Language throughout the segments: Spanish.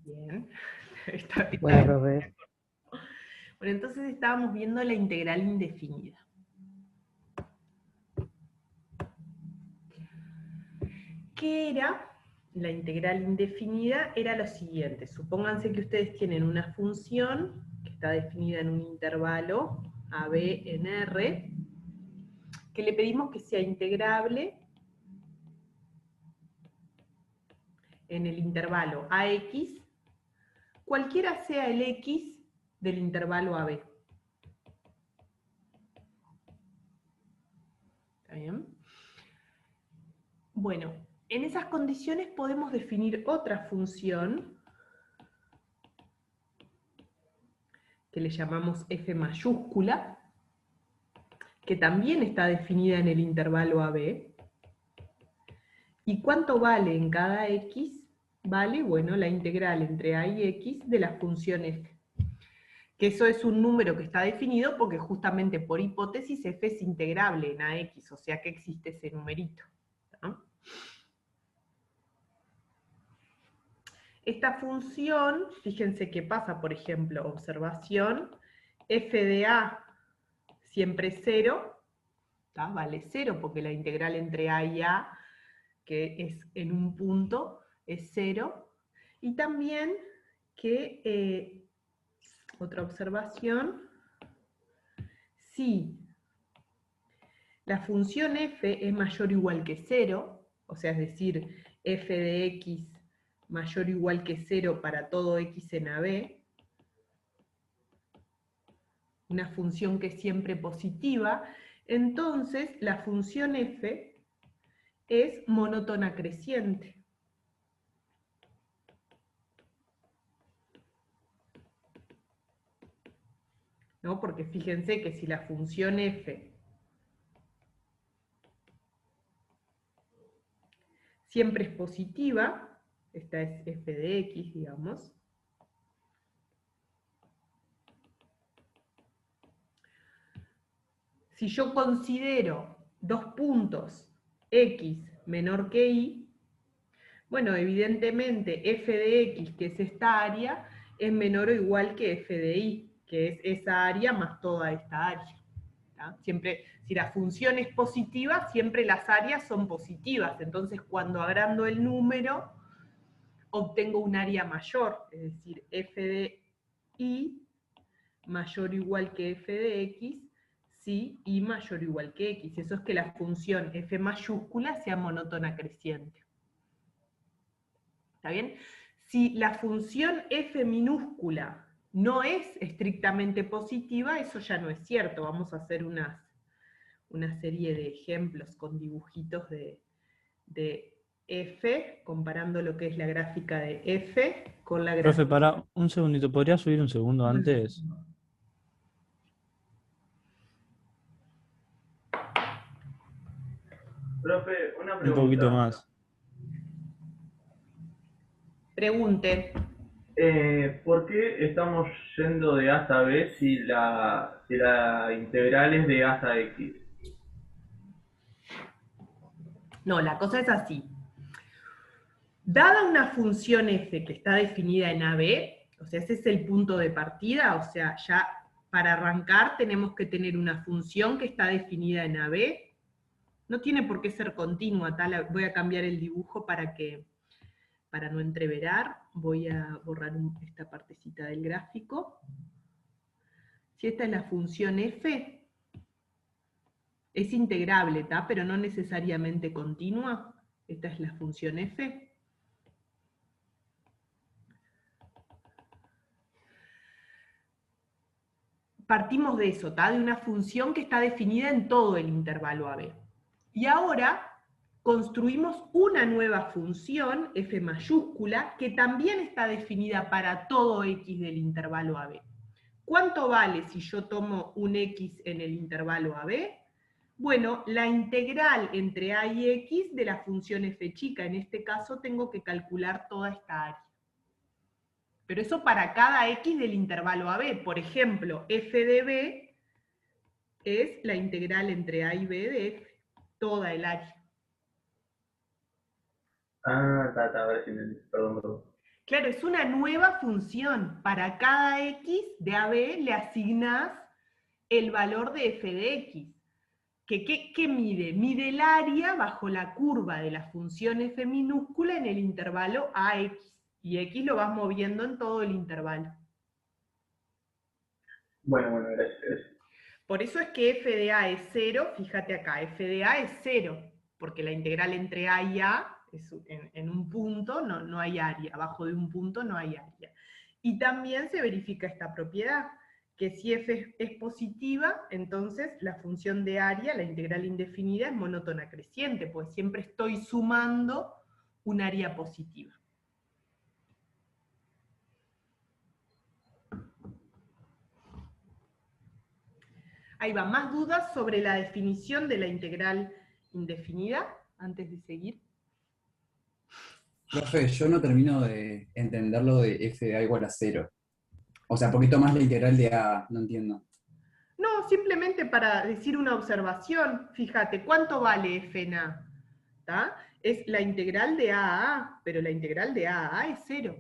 Bien. Bueno, profe. Bueno, entonces estábamos viendo la integral indefinida. ¿Qué era la integral indefinida? Era lo siguiente. Supónganse que ustedes tienen una función que está definida en un intervalo a, b, en R, que le pedimos que sea integrable en el intervalo ax, cualquiera sea el x del intervalo AB. ¿Está bien? Bueno, en esas condiciones podemos definir otra función que le llamamos f mayúscula, que también está definida en el intervalo AB. ¿Y cuánto vale en cada x? Vale, bueno, la integral entre a y x de la función f. Que eso es un número que está definido porque justamente por hipótesis f es integrable en ax, o sea que existe ese numerito, ¿no? Esta función, fíjense qué pasa, por ejemplo, observación, f de a siempre es 0, ¿tá? Vale 0 porque la integral entre a y a, que es en un punto, es 0. Y también que, otra observación, si la función f es mayor o igual que 0, o sea, es decir, f de x mayor o igual que 0 para todo x en AB, una función que es siempre positiva, entonces la función f es monótona creciente. ¿No? Porque fíjense que si la función f siempre es positiva, esta es f de x, digamos, si yo considero dos puntos x menor que y, bueno, evidentemente f de x, que es esta área, es menor o igual que f de y, que es esa área más toda esta área. ¿Tá? Siempre, si la función es positiva, siempre las áreas son positivas. Entonces, cuando agrando el número, obtengo un área mayor, es decir, f de y mayor o igual que f de x, si y mayor o igual que x. Eso es que la función f mayúscula sea monótona creciente. ¿Está bien? Si la función f minúscula no es estrictamente positiva, eso ya no es cierto. Vamos a hacer una serie de ejemplos con dibujitos de f, comparando lo que es la gráfica de f con la Profe, gráfica. para un segundito, ¿podría subir un segundo antes? Profe, una Un poquito pregunta. más. Pregunte. ¿Por qué estamos yendo de A hasta B si la integral es de A hasta X? No, la cosa es así. Dada una función f que está definida en AB, o sea, ese es el punto de partida, o sea, ya para arrancar tenemos que tener una función que está definida en AB. No tiene por qué ser continua, tal. Voy a cambiar el dibujo para no entreverar. Voy a borrar esta partecita del gráfico. Si esta es la función f, es integrable, ¿tá? Pero no necesariamente continua. Esta es la función f. Partimos de eso, ¿tá? De una función que está definida en todo el intervalo AB. Y ahora construimos una nueva función, f mayúscula, que también está definida para todo x del intervalo AB. ¿Cuánto vale si yo tomo un x en el intervalo AB? Bueno, la integral entre a y x de la función f chica. En este caso tengo que calcular toda esta área. Pero eso para cada x del intervalo AB. Por ejemplo, f de b es la integral entre a y b de f, toda el área. Ahora sí entendí. Perdón. Claro, es una nueva función. Para cada x de AB le asignás el valor de f de x. ¿Qué mide? Mide el área bajo la curva de la función f minúscula en el intervalo ax. Y x lo vas moviendo en todo el intervalo. Bueno, gracias. Por eso es que f de a es 0, fíjate acá, f de a es 0, porque la integral entre a y a, es en un punto no hay área, abajo de un punto no hay área. Y también se verifica esta propiedad, que si f es positiva, entonces la función de área, la integral indefinida, es monótona creciente, pues siempre estoy sumando un área positiva. Ahí va, ¿más dudas sobre la definición de la integral indefinida antes de seguir? Profe, yo no termino de entender lo de f de a igual a 0. O sea, poquito más la integral de a, no entiendo. No, simplemente para decir una observación. Fíjate, ¿cuánto vale f en a? ¿Tá? Es la integral de a, pero la integral de a es 0.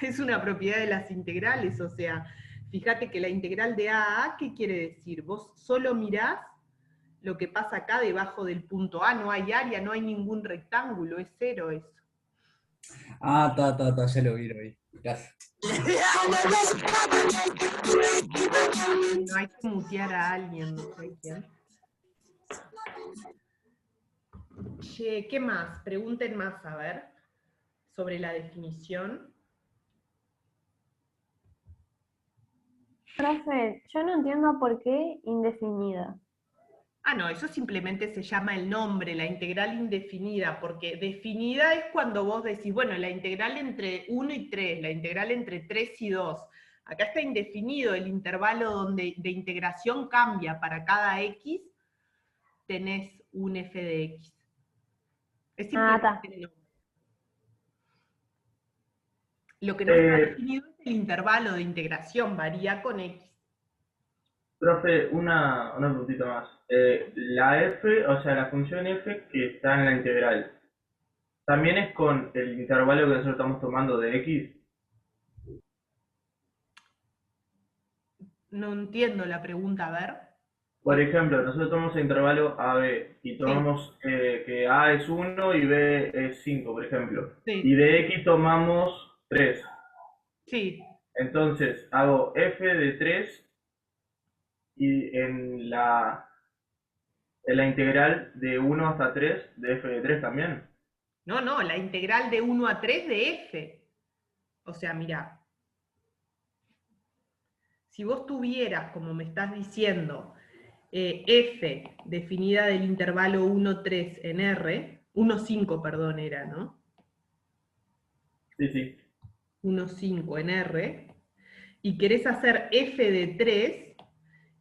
Es una propiedad de las integrales, o sea, fíjate que la integral de a, ¿qué quiere decir? Vos solo mirás lo que pasa acá debajo del punto A, no hay área, no hay ningún rectángulo, es 0 eso. Ah, ya lo vi. Gracias. No hay que mutear a alguien, no sé quién. Che, ¿qué más? Pregunten más, a ver, sobre la definición. Profe, yo no entiendo por qué indefinida. Ah, no, eso simplemente se llama el nombre, la integral indefinida, porque definida es cuando vos decís, bueno, la integral entre 1 y 3, la integral entre 3 y 2. Acá está indefinido el intervalo donde de integración cambia. Para cada x tenés un f de x. Es simplemente el nombre. Lo que no está definido es el intervalo de integración, varía con x. Profe, una preguntita más. La f, o sea, la función f que está en la integral, ¿también es con el intervalo que nosotros estamos tomando de x? No entiendo la pregunta, a ver. Por ejemplo, nosotros tomamos el intervalo AB y tomamos que A es 1 y B es 5, por ejemplo. Sí. Y de X tomamos 3. Sí. Entonces, hago f de 3 y en la integral de 1 hasta 3 de f de 3 también. No, la integral de 1 a 3 de f. O sea, mirá, si vos tuvieras, como me estás diciendo, f definida del intervalo 1,3 en R, 1,5, perdón, era, ¿no? Sí. 1,5 en R, y querés hacer f de 3,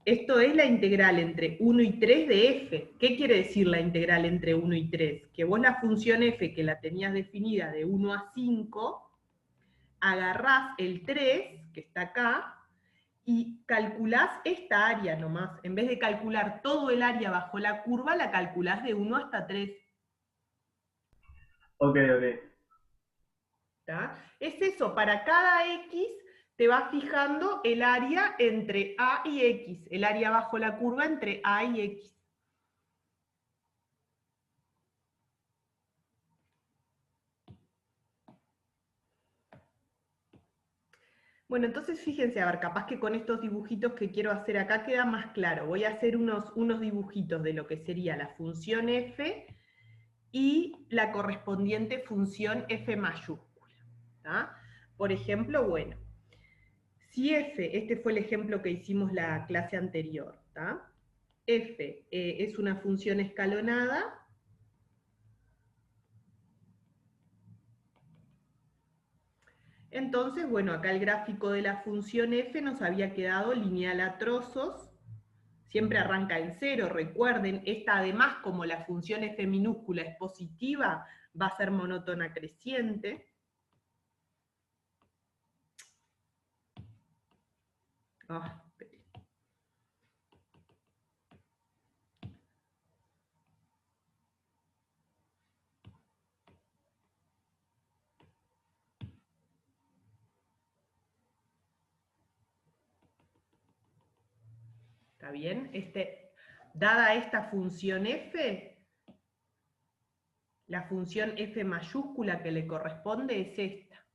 esto es la integral entre 1 y 3 de f. ¿Qué quiere decir la integral entre 1 y 3? Que vos la función f que la tenías definida de 1 a 5, agarrás el 3, que está acá, y calculás esta área nomás. En vez de calcular todo el área bajo la curva, la calculás de 1 hasta 3. Ok. ¿Tá? Es eso, para cada x te vas fijando el área entre a y x, el área bajo la curva entre a y x. Bueno, entonces fíjense, a ver, capaz que con estos dibujitos que quiero hacer acá queda más claro. Voy a hacer unos dibujitos de lo que sería la función f y la correspondiente función f mayúscula. ¿Tá? Por ejemplo, bueno, si f, este fue el ejemplo que hicimos la clase anterior, ¿tá? F es una función escalonada, entonces, bueno, acá el gráfico de la función f nos había quedado lineal a trozos, siempre arranca en 0, recuerden, esta además como la función f minúscula es positiva, va a ser monótona creciente. Ah, ¿Está bien? Dada esta función f, la función f mayúscula que le corresponde es esta.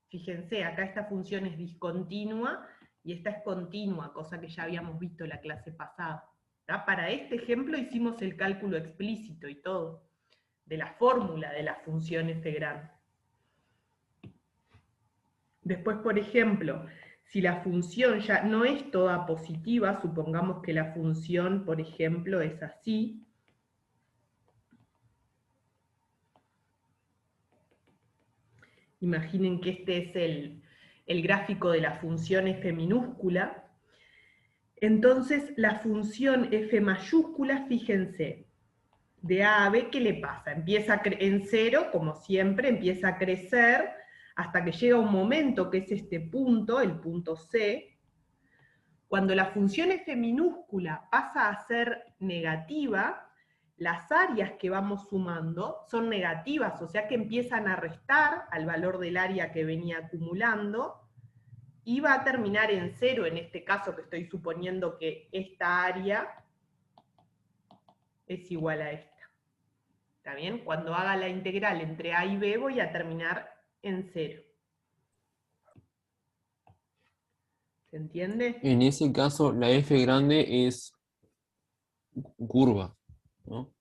Fíjense, acá esta función es discontinua y esta es continua, cosa que ya habíamos visto en la clase pasada. ¿Tá? Para este ejemplo hicimos el cálculo explícito y todo, de la fórmula de la función f grande. Después, por ejemplo, si la función ya no es toda positiva, supongamos que la función, por ejemplo, es así. Imaginen que este es el gráfico de la función f minúscula. Entonces, la función f mayúscula, fíjense, de A a B, ¿qué le pasa? Empieza en 0, como siempre, empieza a crecer, hasta que llega un momento, que es este punto, el punto C. Cuando la función f minúscula pasa a ser negativa, las áreas que vamos sumando son negativas, o sea que empiezan a restar al valor del área que venía acumulando, y va a terminar en 0, en este caso que estoy suponiendo que esta área es igual a esta. ¿Está bien? Cuando haga la integral entre A y B voy a terminar en 0. ¿Se entiende? En ese caso, la f grande es curva, ¿no?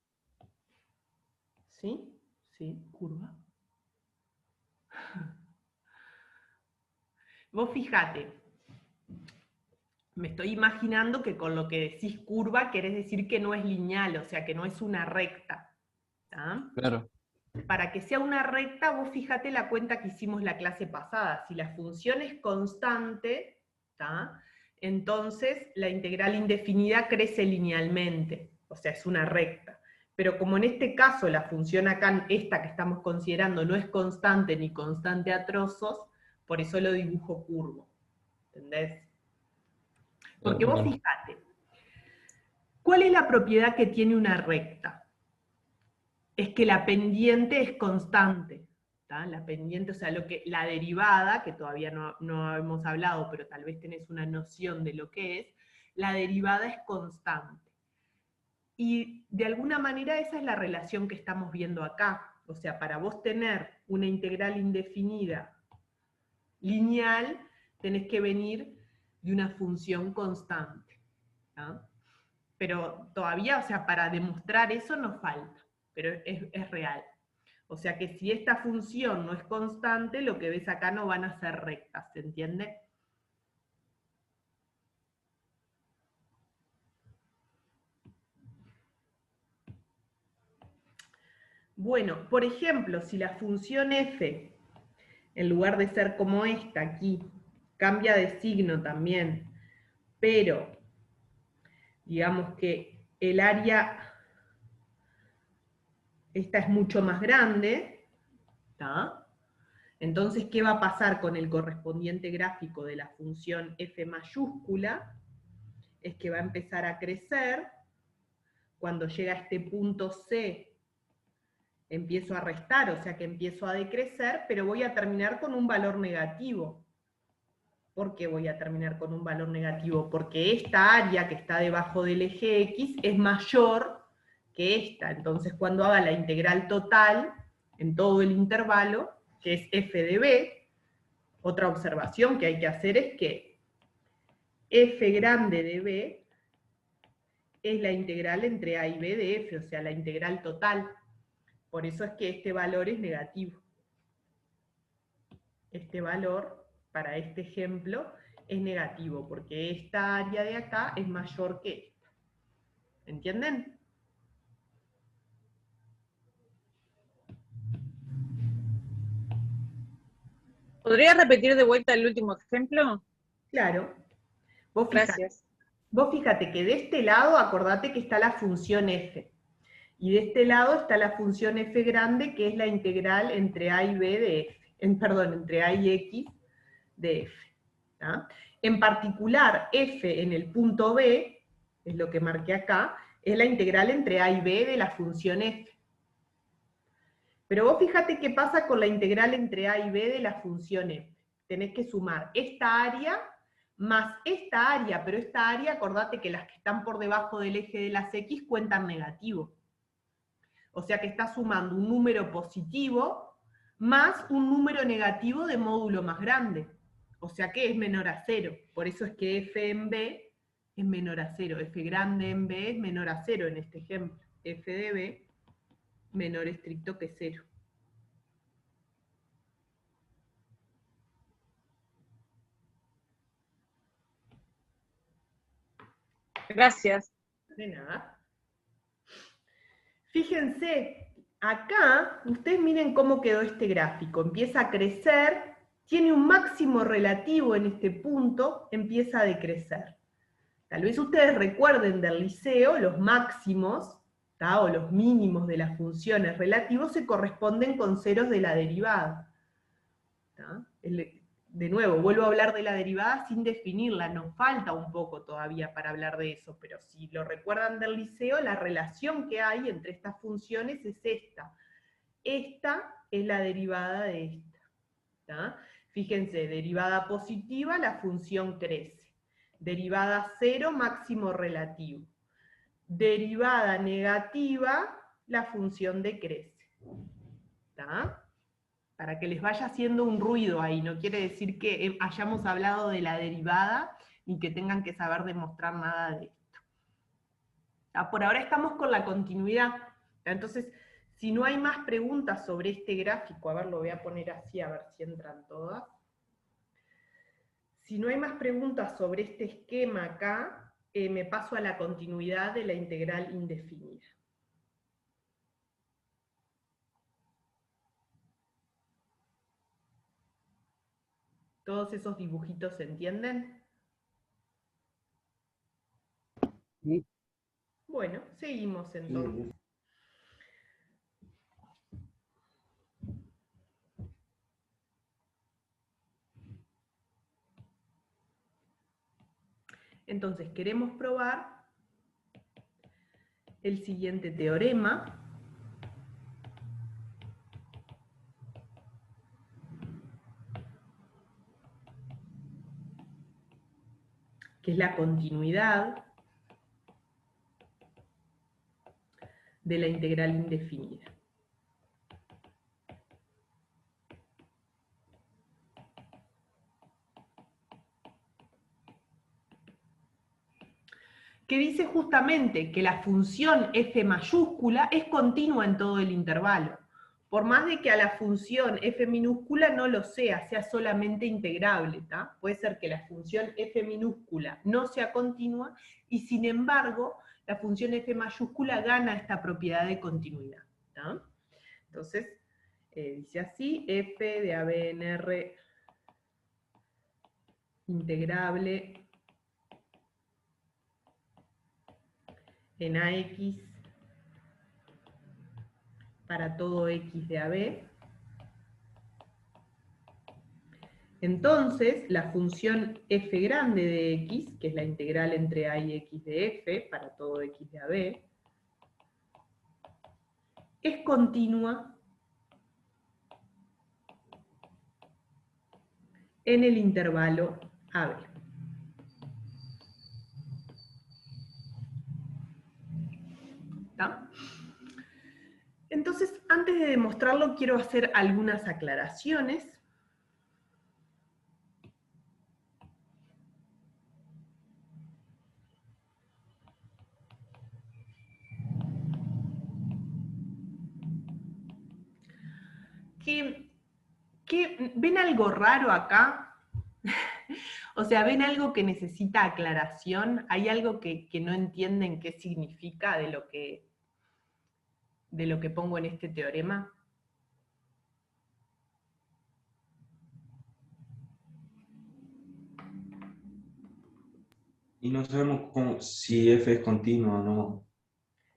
¿Sí? Sí, curva. Vos fijate, me estoy imaginando que con lo que decís curva querés decir que no es lineal, o sea que no es una recta. ¿Tá? Claro. Para que sea una recta, vos fíjate la cuenta que hicimos la clase pasada. Si la función es constante, ¿tá? Entonces la integral indefinida crece linealmente, o sea, es una recta. Pero como en este caso la función acá, esta que estamos considerando, no es constante ni constante a trozos, por eso lo dibujo curvo. ¿Entendés? Porque vos fíjate, ¿cuál es la propiedad que tiene una recta? Es que la pendiente es constante. ¿Tá? La pendiente, o sea, la derivada, que todavía no hemos hablado, pero tal vez tenés una noción de lo que es, la derivada es constante. Y de alguna manera esa es la relación que estamos viendo acá. O sea, para vos tener una integral indefinida lineal, tenés que venir de una función constante. ¿Tá? Pero todavía, o sea, para demostrar eso nos falta, pero es real. O sea que si esta función no es constante, lo que ves acá no van a ser rectas, ¿se entiende? Bueno, por ejemplo, si la función f, en lugar de ser como esta aquí, cambia de signo también, pero digamos que el área, esta es mucho más grande, ¿tá? Entonces, ¿qué va a pasar con el correspondiente gráfico de la función f mayúscula? Es que va a empezar a crecer, cuando llega a este punto C, empiezo a restar, o sea que empiezo a decrecer, pero voy a terminar con un valor negativo. ¿Por qué voy a terminar con un valor negativo? Porque esta área que está debajo del eje X es mayor que esta. Entonces cuando haga la integral total en todo el intervalo, que es f de b, otra observación que hay que hacer es que f grande de b es la integral entre a y b de f, o sea, la integral total. Por eso es que este valor es negativo. Este valor, para este ejemplo, es negativo, porque esta área de acá es mayor que esta. ¿Entienden? ¿Podría repetir de vuelta el último ejemplo? Claro. Gracias. Vos fíjate que de este lado, acordate que está la función f. Y de este lado está la función f grande, que es la integral entre a y b de f. Entre a y x de f. ¿Tá? En particular, f en el punto b, es lo que marqué acá, es la integral entre a y b de la función f. Pero vos fíjate qué pasa con la integral entre a y b de la función f. Tenés que sumar esta área más esta área, pero esta área, acordate que las que están por debajo del eje de las X cuentan negativo. O sea que está sumando un número positivo más un número negativo de módulo más grande. O sea que es menor a 0. Por eso es que f en B es menor a 0. F grande en B es menor a 0 en este ejemplo. F de B menor estricto que 0. Gracias. De nada. Fíjense, acá, ustedes miren cómo quedó este gráfico. Empieza a crecer, tiene un máximo relativo en este punto, empieza a decrecer. Tal vez ustedes recuerden del liceo, los máximos, ¿tá? O los mínimos de las funciones relativos se corresponden con ceros de la derivada. ¿Tá? De nuevo, vuelvo a hablar de la derivada sin definirla, nos falta un poco todavía para hablar de eso, pero si lo recuerdan del liceo, la relación que hay entre estas funciones es esta. Esta es la derivada de esta. ¿Tá? Fíjense, derivada positiva, la función crece. Derivada 0, máximo relativo. Derivada negativa, la función decrece. ¿Tá? Para que les vaya haciendo un ruido ahí, no quiere decir que hayamos hablado de la derivada, ni que tengan que saber demostrar nada de esto. ¿Tá? Por ahora estamos con la continuidad. ¿Tá? Entonces, si no hay más preguntas sobre este gráfico, a ver, lo voy a poner así, a ver si entran todas. Si no hay más preguntas sobre este esquema acá, me paso a la continuidad de la integral indefinida. ¿Todos esos dibujitos se entienden? Sí. Bueno, seguimos entonces. Entonces, queremos probar el siguiente teorema. Que es la continuidad de la integral indefinida. Que dice justamente que la función f mayúscula es continua en todo el intervalo. Por más de que a la función f minúscula no lo sea solamente integrable, ¿tá? Puede ser que la función f minúscula no sea continua y sin embargo la función f mayúscula gana esta propiedad de continuidad, ¿tá? Entonces, dice así, f de a b en r integrable en ax para todo x de AB. Entonces, la función f grande de x, que es la integral entre a y x de f para todo x de AB, es continua en el intervalo AB. ¿Está? Entonces, antes de demostrarlo, quiero hacer algunas aclaraciones. ¿Ven algo raro acá? O sea, ¿ven algo que necesita aclaración? ¿Hay algo que no entienden qué significa de lo que pongo en este teorema? Y no sabemos si f es continuo o no.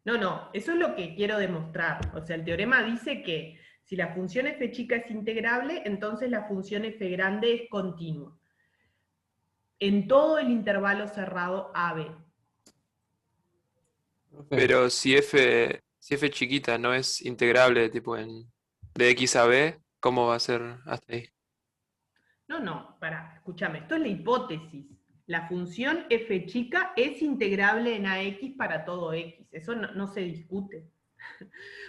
No, eso es lo que quiero demostrar. O sea, el teorema dice que si la función f chica es integrable, entonces la función f grande es continua. En todo el intervalo cerrado AB. Pero si f chiquita no es integrable tipo de x a b, ¿cómo va a ser hasta ahí? No, pará, escúchame, esto es la hipótesis. La función f chica es integrable en ax para todo x. Eso no se discute.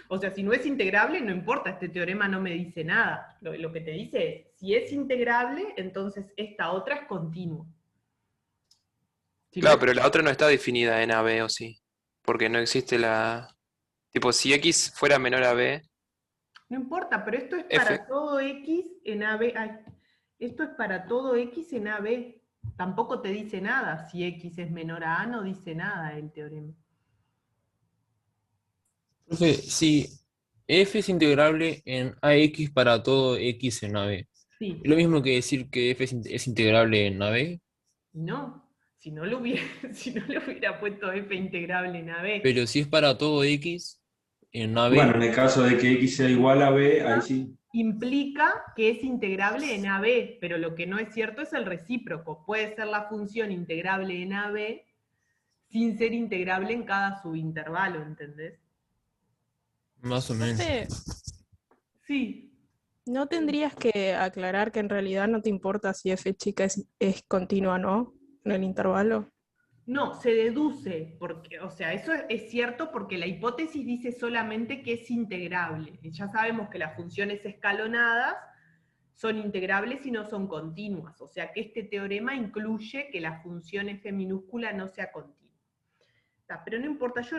O sea, si no es integrable, no importa, este teorema no me dice nada. Lo que te dice es, si es integrable, entonces esta otra es continua. Si Claro, no, pero la otra no está definida en AB, ¿o sí? Porque no existe la... Tipo, si X fuera menor a B, no importa, pero esto es F. para todo x en AB. Ay, esto es para todo x en AB. Tampoco te dice nada. Si x es menor a A, no dice nada el teorema. Profe, si f es integrable en ax para todo x en AB, Sí, ¿es lo mismo que decir que f es integrable en AB? no. Si no lo hubiera, si no le hubiera puesto f integrable en AB. Pero si es para todo x en AB, Bueno, en el caso de que X sea igual a B, ahí sí. Implica que es integrable en AB, pero lo que no es cierto es el recíproco. Puede ser la función integrable en AB sin ser integrable en cada subintervalo, ¿entendés? más o menos. Profe, Sí. ¿no tendrías que aclarar que en realidad no te importa si f chica es continua o no en el intervalo? No, se deduce, porque, o sea, eso es cierto porque la hipótesis dice solamente que es integrable. Y ya sabemos que las funciones escalonadas son integrables y no son continuas. O sea que este teorema incluye que la función f minúscula no sea continua. Pero no importa, yo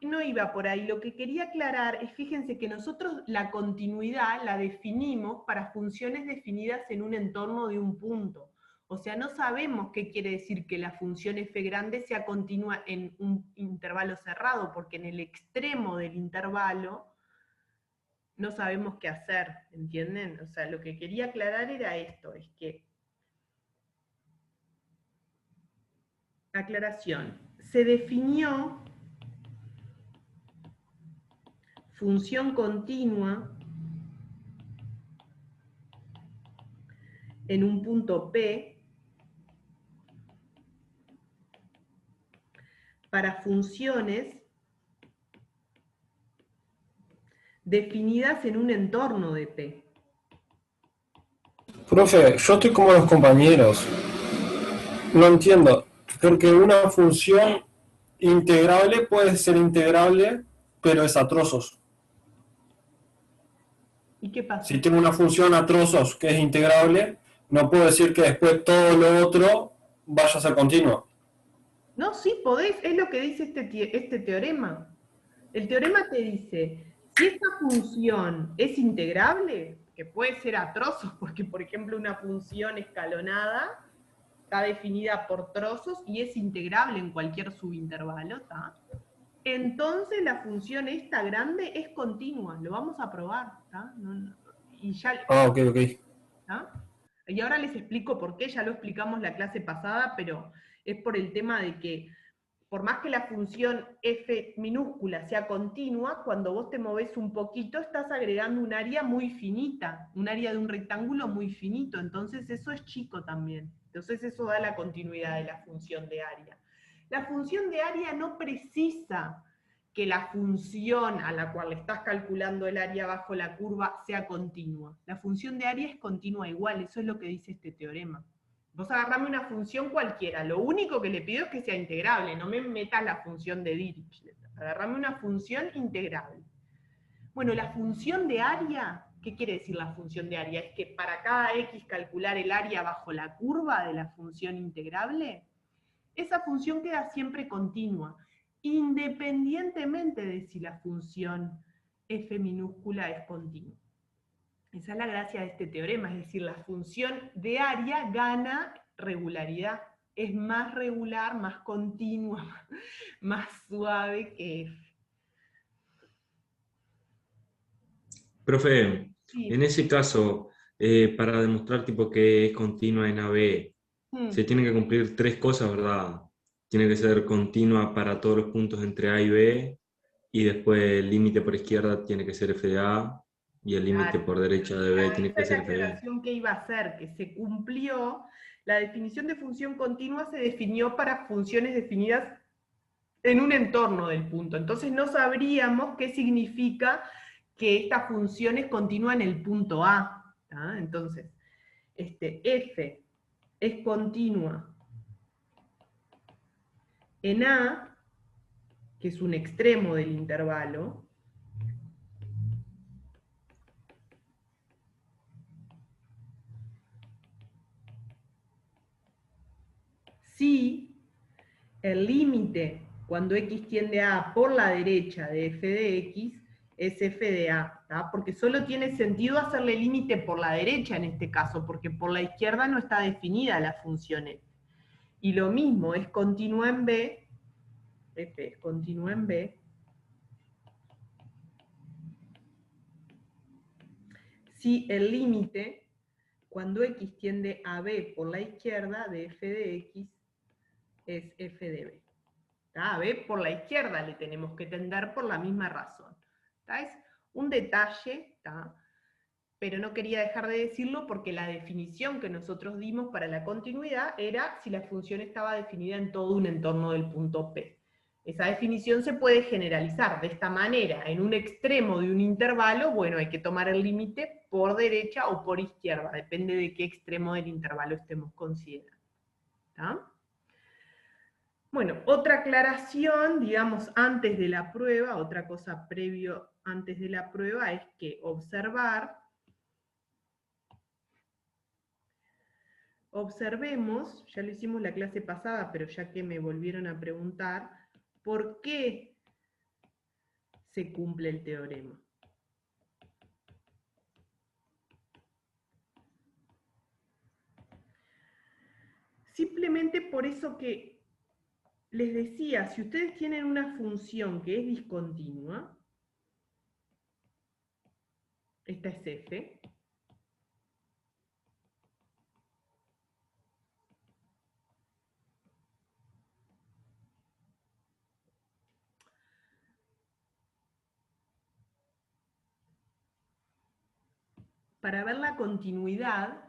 no iba por ahí. Lo que quería aclarar es, fíjense que nosotros la continuidad la definimos para funciones definidas en un entorno de un punto. O sea, no sabemos qué quiere decir que la función f grande sea continua en un intervalo cerrado, porque en el extremo del intervalo no sabemos qué hacer, ¿entienden? O sea, lo que quería aclarar era esto, es que... Aclaración. Se definió función continua en un punto P para funciones definidas en un entorno de P. Profe, yo estoy como los compañeros. No entiendo, porque una función integrable puede ser integrable, pero es a trozos. ¿Y qué pasa? Si tengo una función a trozos que es integrable, no puedo decir que después todo lo otro vaya a ser continuo. No, sí podés, es lo que dice este teorema. El teorema te dice, si esta función es integrable, que puede ser a trozos, porque por ejemplo una función escalonada está definida por trozos y es integrable en cualquier subintervalo, ¿tá? Entonces la función esta grande es continua, lo vamos a probar, ¿tá? Y ya, ok. ¿tá? Y ahora les explico por qué, ya lo explicamos la clase pasada, pero es por el tema de que por más que la función f minúscula sea continua, cuando vos te movés un poquito estás agregando un área muy finita, un área de un rectángulo muy finito, entonces eso es chico también. Entonces eso da la continuidad de la función de área. La función de área no precisa que la función a la cual le estás calculando el área bajo la curva sea continua. La función de área es continua igual, eso es lo que dice este teorema. Vos agarrame una función cualquiera, lo único que le pido es que sea integrable, no me metas la función de Dirichlet. Agarrame una función integrable. Bueno, la función de área, ¿qué quiere decir la función de área? Es que para cada x calcular el área bajo la curva de la función integrable, esa función queda siempre continua, independientemente de si la función f minúscula es continua. Esa es la gracia de este teorema, es decir, la función de área gana regularidad. Es más regular, más continua, más suave que f. Profe, Sí. en ese caso, para demostrar tipo que es continua en AB, se tienen que cumplir tres cosas, ¿verdad? Tiene que ser continua para todos los puntos entre A y B, y después el límite por izquierda tiene que ser f de A, y el límite por derecha de B tiene Esa que es la ser f de B. aclaración que iba a hacer, que se cumplió. La definición de función continua se definió para funciones definidas en un entorno del punto. Entonces no sabríamos qué significa que esta función es continua en el punto A. ¿tá? Entonces, f es continua en A, que es un extremo del intervalo, si el límite cuando x tiende a A por la derecha de f de x es f de A, ¿tá? Porque solo tiene sentido hacerle límite por la derecha en este caso, porque por la izquierda no está definida la función f. Y lo mismo, es continua en B, f es continua en B, si el límite cuando x tiende a B por la izquierda de f de x es f de B. ¿Tá? A B por la izquierda le tenemos que tender por la misma razón. ¿Tá? Es un detalle, ¿tá? Pero no quería dejar de decirlo porque la definición que nosotros dimos para la continuidad era si la función estaba definida en todo un entorno del punto P. Esa definición se puede generalizar de esta manera. En un extremo de un intervalo, bueno, hay que tomar el límite por derecha o por izquierda, depende de qué extremo del intervalo estemos considerando. ¿Tá? Bueno, otra aclaración, digamos, antes de la prueba, otra cosa previo antes de la prueba es que observemos, ya lo hicimos la clase pasada, pero ya que me volvieron a preguntar, ¿por qué se cumple el teorema? Simplemente por eso que les decía, si ustedes tienen una función que es discontinua, esta es f, para ver la continuidad,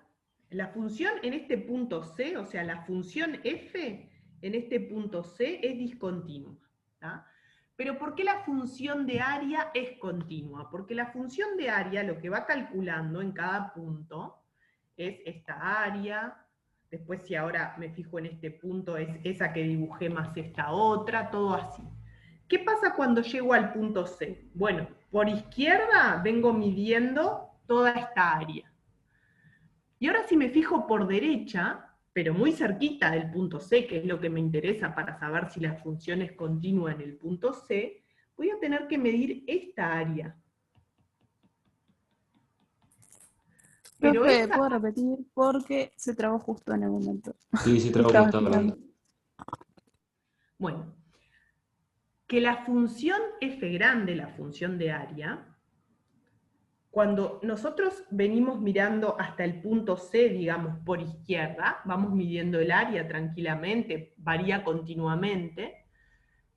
la función en este punto C, o sea, la función f en este punto C es discontinua. ¿Tá? Pero ¿por qué la función de área es continua? Porque la función de área lo que va calculando en cada punto es esta área, después si ahora me fijo en este punto es esa que dibujé más esta otra, todo así. ¿Qué pasa cuando llego al punto C? Bueno, por izquierda vengo midiendo toda esta área. Y ahora si me fijo por derecha, pero muy cerquita del punto C, que es lo que me interesa para saber si la función es continua en el punto C, voy a tener que medir esta área. Pero ¿puedo repetir? Porque se trabó justo en el momento. Sí, se trabó justo hablando. Bueno, que la función f grande, la función de área, cuando nosotros venimos mirando hasta el punto C, digamos, por izquierda, vamos midiendo el área tranquilamente, varía continuamente,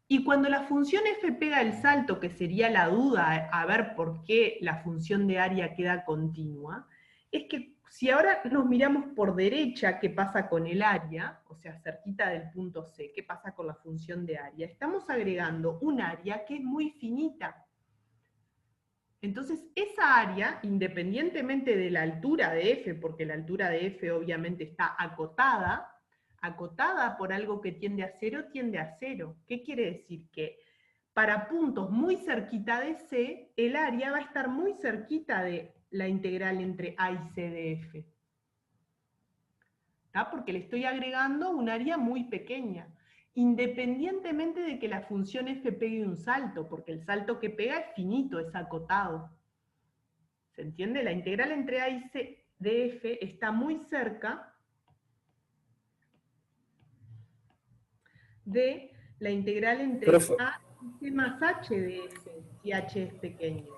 y cuando la función f pega el salto, que sería la duda a ver por qué la función de área queda continua, es que si ahora nos miramos por derecha, ¿qué pasa con el área? O sea, cerquita del punto C, ¿qué pasa con la función de área? Estamos agregando un área que es muy finita. Entonces, esa área, independientemente de la altura de f, porque la altura de f obviamente está acotada por algo que tiende a cero. ¿Qué quiere decir? Que para puntos muy cerquita de C, el área va a estar muy cerquita de la integral entre A y C de f. ¿Tá? Porque le estoy agregando un área muy pequeña, independientemente de que la función f pegue un salto, porque el salto que pega es finito, es acotado. ¿Se entiende? La integral entre A y C de f está muy cerca de la integral entre A y C más h de f, si h es pequeño.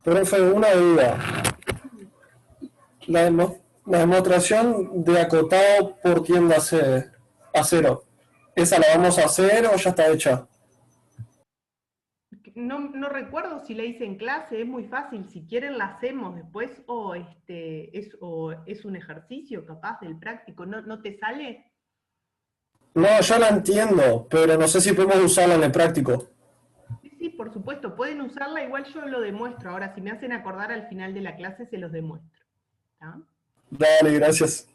Profe, una duda. La demostración de acotado por tiende a cero, ¿esa la vamos a hacer o ya está hecha? No recuerdo si la hice en clase, es muy fácil, si quieren la hacemos después, o es un ejercicio capaz del práctico, ¿no te sale? No, yo la entiendo, pero no sé si podemos usarla en el práctico. Sí, por supuesto, pueden usarla, igual yo lo demuestro, ahora si me hacen acordar al final de la clase se los demuestro. ¿Tá? Dale, gracias.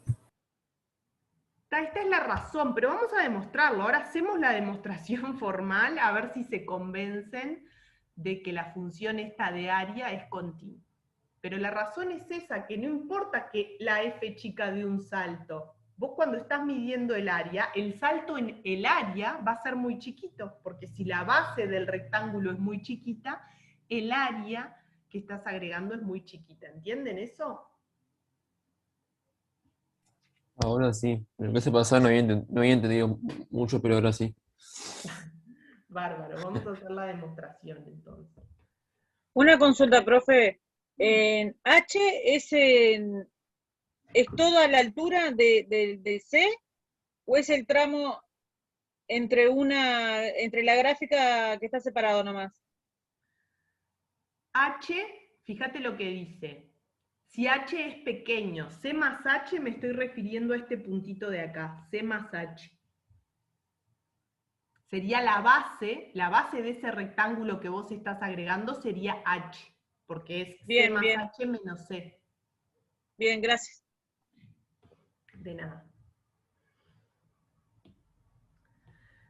Esta es la razón, pero vamos a demostrarlo. Ahora hacemos la demostración formal, a ver si se convencen de que la función esta de área es continua. Pero la razón es esa, que no importa que la f chica dé un salto. Vos cuando estás midiendo el área, el salto en el área va a ser muy chiquito, porque si la base del rectángulo es muy chiquita, el área que estás agregando es muy chiquita. ¿Entienden eso? Ahora sí. En el clase pasado no había entendido mucho, pero ahora sí. Bárbaro, vamos a hacer la demostración entonces. Una consulta, profe. ¿H es toda la altura de C o es el tramo entre la gráfica que está separado nomás? H, fíjate lo que dice. Si H es pequeño, C más H, me estoy refiriendo a este puntito de acá, C más H. Sería la base de ese rectángulo que vos estás agregando sería H, porque es bien, C más bien. H menos C. Bien, gracias. De nada.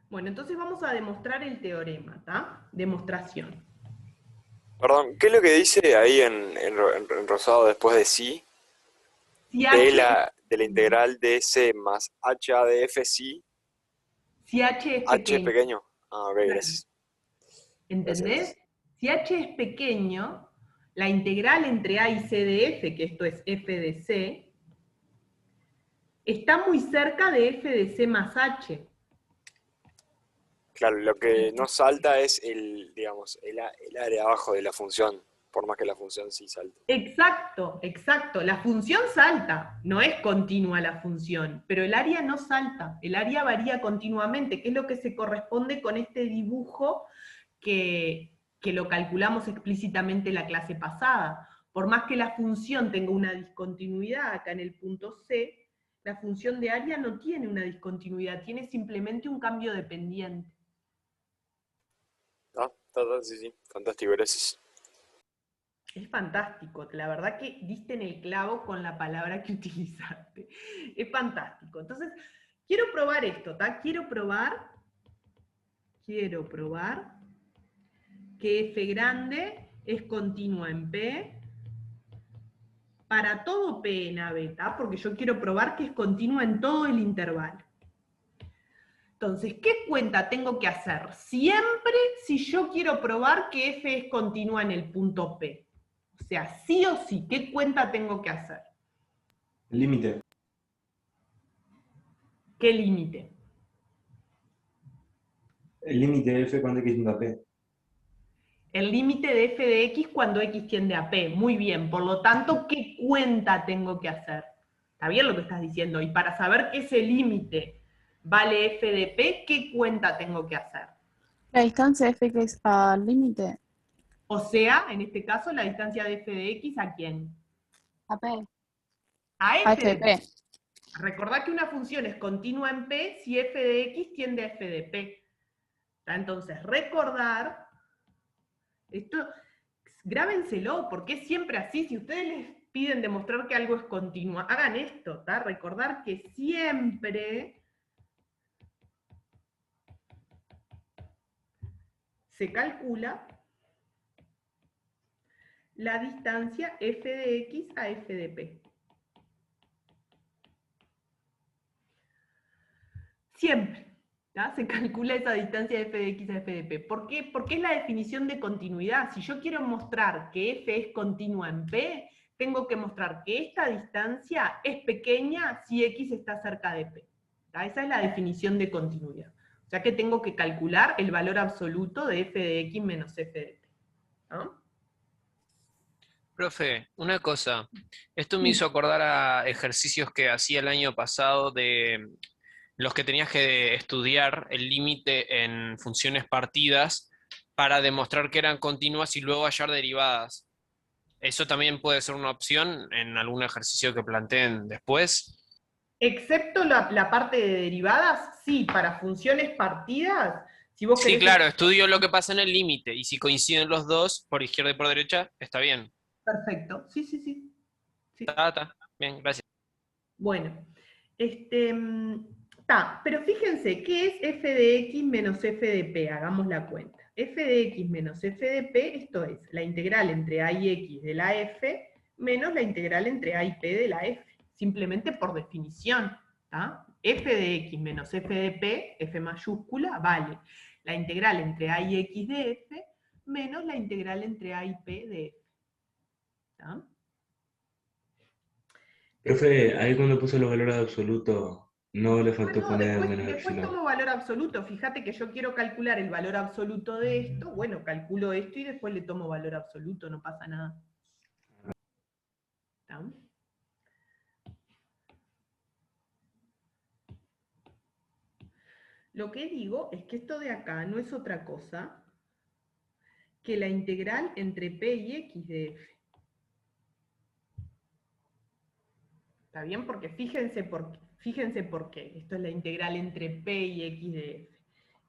Bueno, entonces vamos a demostrar el teorema, ¿está? Demostración. Perdón, ¿qué es lo que dice ahí en rosado después de sí? Si De la integral de C más HA de F sí. Si H es H es pequeño. pequeño. Ah, ok, Claro. gracias. ¿Entendés? Gracias. Si H es pequeño, la integral entre A y C de F, que esto es F de C, está muy cerca de F de C más H. Claro, lo que no salta es el área abajo de la función, por más que la función sí salte. Exacto, exacto. La función salta, no es continua la función, pero el área no salta, el área varía continuamente, que es lo que se corresponde con este dibujo que lo calculamos explícitamente la clase pasada. Por más que la función tenga una discontinuidad acá en el punto C, la función de área no tiene una discontinuidad, tiene simplemente un cambio de pendiente. Sí, fantástico, gracias. Es fantástico, la verdad que diste en el clavo con la palabra que utilizaste. Es fantástico. Entonces, quiero probar esto, ¿tá? Quiero probar que F grande es continua en P para todo P en AB, ¿tá? Porque yo quiero probar que es continua en todo el intervalo. Entonces, ¿qué cuenta tengo que hacer? Siempre si yo quiero probar que F es continua en el punto P. O sea, sí o sí, ¿qué cuenta tengo que hacer? El límite. ¿Qué límite? El límite de f cuando x tiende a p. El límite de f de x cuando x tiende a p. Muy bien, por lo tanto, ¿qué cuenta tengo que hacer? ¿Está bien lo que estás diciendo? Y para saber que ese límite vale f de p, ¿qué cuenta tengo que hacer? La distancia f que es al límite. O sea, en este caso, la distancia de f de x, ¿a quién? A p. A f de p. p. Recordad que una función es continua en p si f de x tiende a f de p. Entonces, recordar, esto, grábenselo, porque es siempre así. Si ustedes les piden demostrar que algo es continuo, hagan esto, ¿tá? Recordar que siempre se calcula la distancia f de x a f de p. Siempre. ¿tá? Se calcula esa distancia de f de x a f de p. ¿Por qué? Porque es la definición de continuidad. Si yo quiero mostrar que f es continua en p, tengo que mostrar que esta distancia es pequeña si x está cerca de p. ¿tá? Esa es la definición de continuidad. O sea que tengo que calcular el valor absoluto de f de x menos f de p. ¿no? Profe, una cosa. Esto me hizo acordar a ejercicios que hacía el año pasado de los que tenías que estudiar el límite en funciones partidas para demostrar que eran continuas y luego hallar derivadas. ¿Eso también puede ser una opción en algún ejercicio que planteen después? Excepto la parte de derivadas, sí, para funciones partidas. Si vos Sí, querés claro, estudio lo que pasa en el límite y si coinciden los dos, por izquierda y por derecha, está bien. Perfecto, sí, sí, sí. Está. Bien, gracias. Bueno, Pero fíjense, ¿qué es f de x menos f de p? Hagamos la cuenta. F de x menos f de p, esto es la integral entre a y x de la f menos la integral entre a y p de la f. Simplemente por definición. F de x menos f de p, f mayúscula, vale la integral entre a y x de f menos la integral entre a y p de f. Profe, ahí cuando puso los valores absolutos, no le faltó poner menos Después epsilon. tomo valor absoluto. Fíjate que yo quiero calcular el valor absoluto de esto. Bueno, calculo esto y después le tomo valor absoluto, no pasa nada. ¿Está? Lo que digo es que esto de acá no es otra cosa que la integral entre p y x de f. ¿Está bien? Porque fíjense por qué. Esto es la integral entre p y x de f.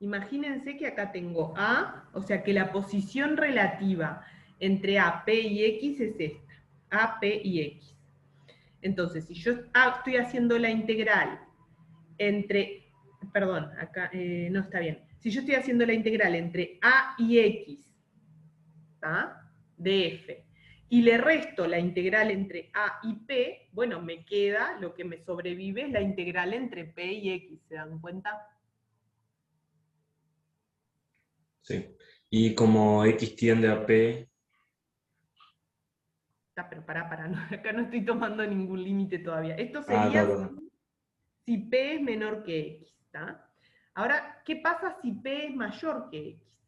Imagínense que acá tengo a, o sea que la posición relativa entre a, p y x es esta. A, p y x. Entonces, si yo estoy haciendo la integral entre... Perdón, acá no está bien. Si yo estoy haciendo la integral entre a y x, ¿tá? De f, y le resto la integral entre a y p, bueno, me queda, lo que me sobrevive es la integral entre p y x, ¿se dan cuenta? Sí. Y como x tiende a p, Pero pará, no, acá no estoy tomando ningún límite todavía. Esto Ah, sería claro. si p es menor que x, ¿está? Ahora, ¿qué pasa si p es mayor que x?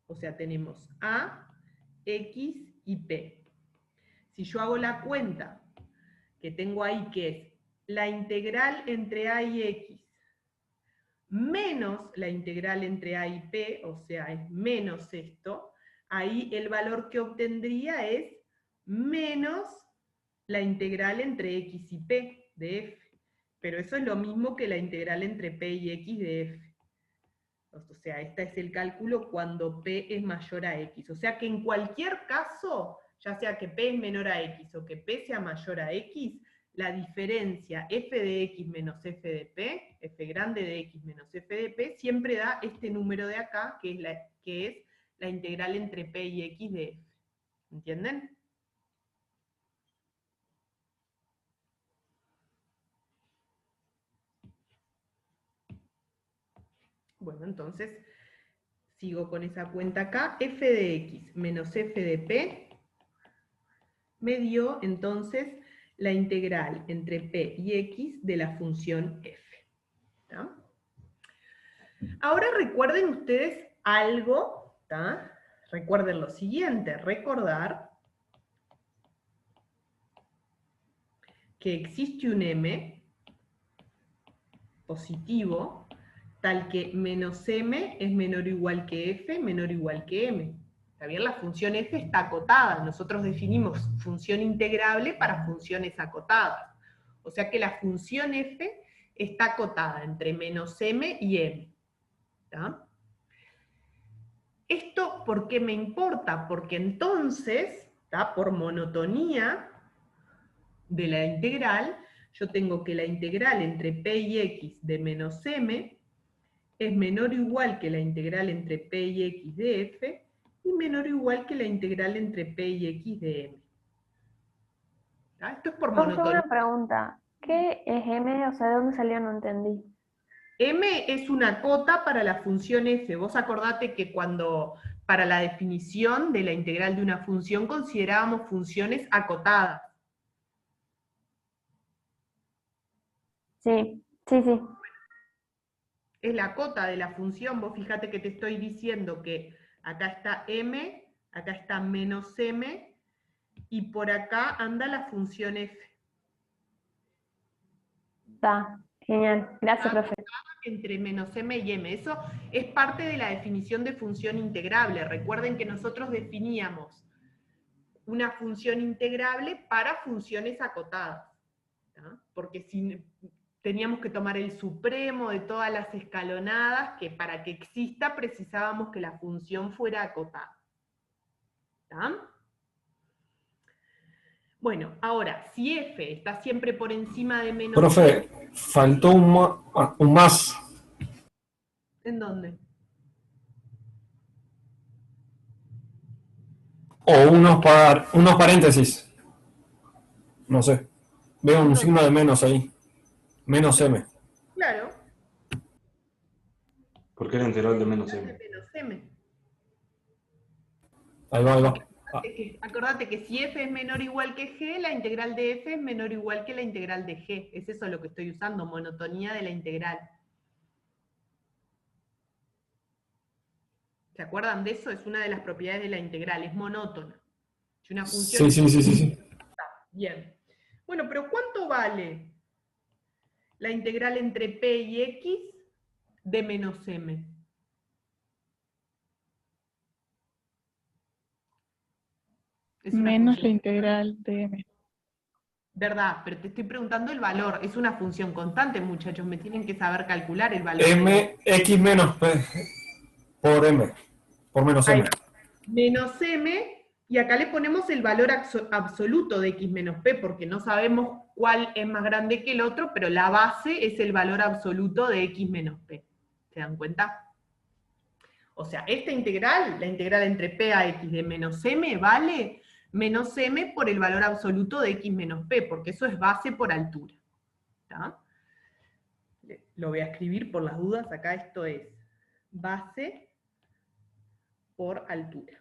O sea, tenemos a, x y p. Si yo hago la cuenta que tengo ahí, que es la integral entre a y x menos la integral entre a y p, o sea, es menos esto, ahí el valor que obtendría es menos la integral entre x y p de f. Pero eso es lo mismo que la integral entre p y x de f. O sea, este es el cálculo cuando p es mayor a x. O sea que en cualquier caso, ya sea que p es menor a x o que p sea mayor a x, la diferencia f de x menos f de p, f grande de x menos f de p, siempre da este número de acá, que es la integral entre p y x de f. ¿Entienden? Bueno, entonces, sigo con esa cuenta acá. F de x menos f de p me dio, entonces, la integral entre p y x de la función f. ¿Tá? Ahora recuerden ustedes algo, ¿tá? Recuerden lo siguiente, recordar que existe un m positivo tal que menos m es menor o igual que f, menor o igual que m. ¿Está bien? La función f está acotada. Nosotros definimos función integrable para funciones acotadas. O sea que la función f está acotada entre menos m y m. ¿Está? ¿Esto por qué me importa? Porque entonces, ¿está? Por monotonía de la integral, yo tengo que la integral entre p y x de menos m es menor o igual que la integral entre p y x de f, y menor o igual que la integral entre p y x de m. ¿Está? Esto es por monotonía. Una pregunta. ¿Qué es m? O sea, ¿de dónde salió? No entendí. M es una cota para la función f. Vos acordate que cuando, para la definición de la integral de una función, considerábamos funciones acotadas. Sí. Es la cota de la función. Vos fíjate que te estoy diciendo que acá está m, acá está menos m, y por acá anda la función f. Está, genial. Gracias, profe. Entre menos m y m. Eso es parte de la definición de función integrable. Recuerden que nosotros definíamos una función integrable para funciones acotadas, ¿tá? Porque si teníamos que tomar el supremo de todas las escalonadas, que para que exista precisábamos que la función fuera acotada. ¿Tá? Bueno, ahora, si f está siempre por encima de menos... Profe, Faltó un más. ¿En dónde? O unos paréntesis. No sé. Veo un signo de menos ahí. Menos M. Claro. ¿Por qué la integral de menos m? Menos M. Ahí va, ahí va. Acordate que si f es menor o igual que g, la integral de f es menor o igual que la integral de g. Es eso lo que estoy usando, monotonía de la integral. ¿Se acuerdan de eso? Es una de las propiedades de la integral, es monótona. Si una función Sí. Bien. Bueno, pero ¿cuánto vale la integral entre p y x de menos m? Menos la integral de m. ¿Verdad? Pero te estoy preguntando el valor. Es una función constante, muchachos. Me tienen que saber calcular el valor. X menos P por M. Por menos M. Menos M, y acá le ponemos el valor absoluto de X menos P, porque no sabemos cuál es más grande que el otro, pero la base es el valor absoluto de X menos P. ¿Se dan cuenta? O sea, esta integral, la integral entre P a X de menos M, vale menos M por el valor absoluto de X menos P, porque eso es base por altura. ¿Está? Lo voy a escribir por las dudas, acá esto es base por altura.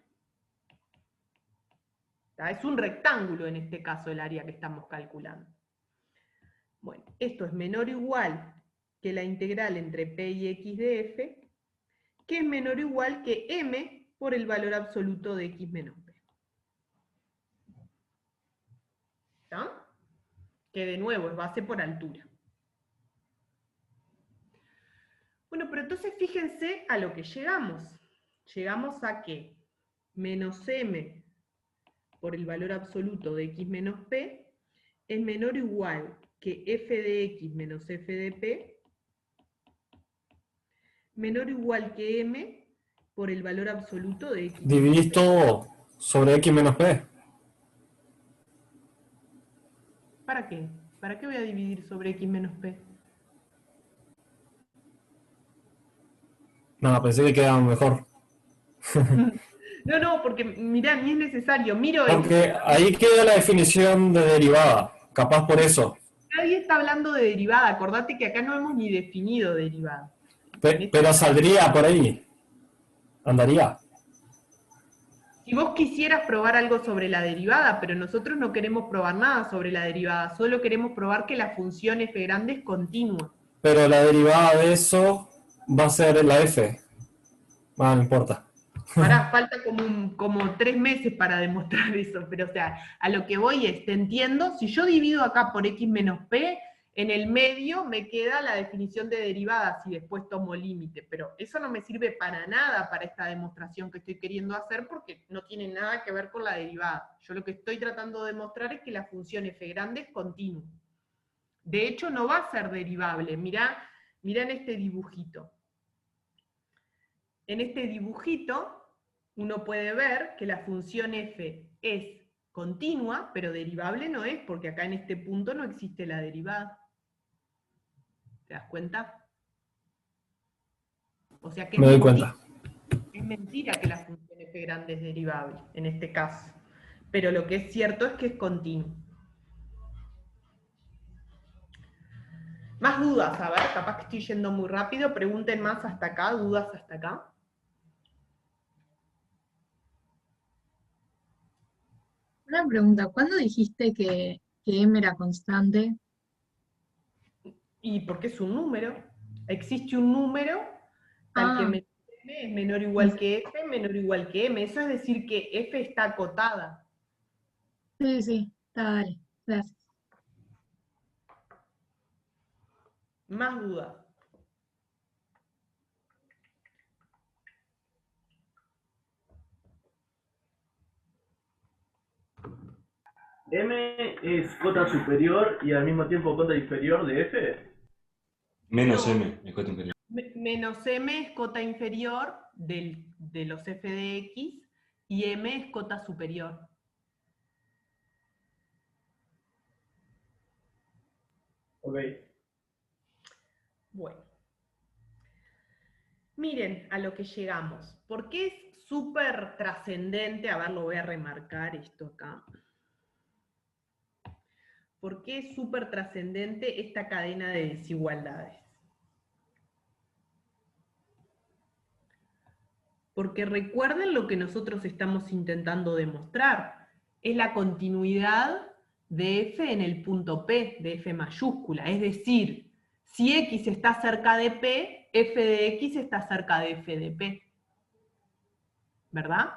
¿Está? Es un rectángulo en este caso el área que estamos calculando. Bueno, esto es menor o igual que la integral entre P y X de F, que es menor o igual que M por el valor absoluto de X menos P. ¿Está? Que de nuevo es base por altura. Bueno, pero entonces fíjense a lo que llegamos. Llegamos a que menos M por el valor absoluto de X menos P es menor o igual que F de X menos F de P, menor o igual que M por el valor absoluto de X. Dividís todo sobre X menos P. ¿Para qué? ¿Para qué voy a dividir sobre X menos P? No, pensé que quedaba mejor. No, porque mirá, ni es necesario. Miro Porque esto. ahí queda la definición de derivada. Capaz por eso. Nadie está hablando de derivada. Acordate que acá no hemos ni definido derivada. Pero saldría por ahí. Andaría. Si vos quisieras probar algo sobre la derivada, pero nosotros no queremos probar nada sobre la derivada, solo queremos probar que la función f grande es continua. Pero la derivada de eso va a ser la f. No importa. Pará, falta como 3 meses para demostrar eso, pero o sea, a lo que voy es, te entiendo, si yo divido acá por x menos p, en el medio me queda la definición de derivadas y después tomo límite, pero eso no me sirve para nada para esta demostración que estoy queriendo hacer porque no tiene nada que ver con la derivada. Yo lo que estoy tratando de demostrar es que la función f grande es continua. De hecho, no va a ser derivable. Mirá en este dibujito. En este dibujito uno puede ver que la función f es continua, pero derivable no es, porque acá en este punto no existe la derivada. ¿Te das cuenta? O sea que me doy cuenta. Es mentira que la función f grande es derivable, en este caso. Pero lo que es cierto es que es continuo. Más dudas, a ver, capaz que estoy yendo muy rápido, pregunten más hasta acá, dudas hasta acá. Una pregunta, ¿cuándo dijiste que M era constante? Y porque es un número. Existe un número al que M es menor o igual que F, menor o igual que M. Eso es decir que F está acotada. Sí, está, dale, gracias. Más dudas. M es cota superior y al mismo tiempo cota inferior de F. Menos M es cota inferior. Menos M es cota inferior de los f de x y M es cota superior. Ok. Bueno. Miren a lo que llegamos. ¿Por qué es súper trascendente? A ver, lo voy a remarcar esto acá. ¿Por qué es súper trascendente esta cadena de desigualdades? Porque recuerden lo que nosotros estamos intentando demostrar. Es la continuidad de f en el punto P, de f mayúscula. Es decir, si x está cerca de P, f de x está cerca de f de P. ¿Verdad?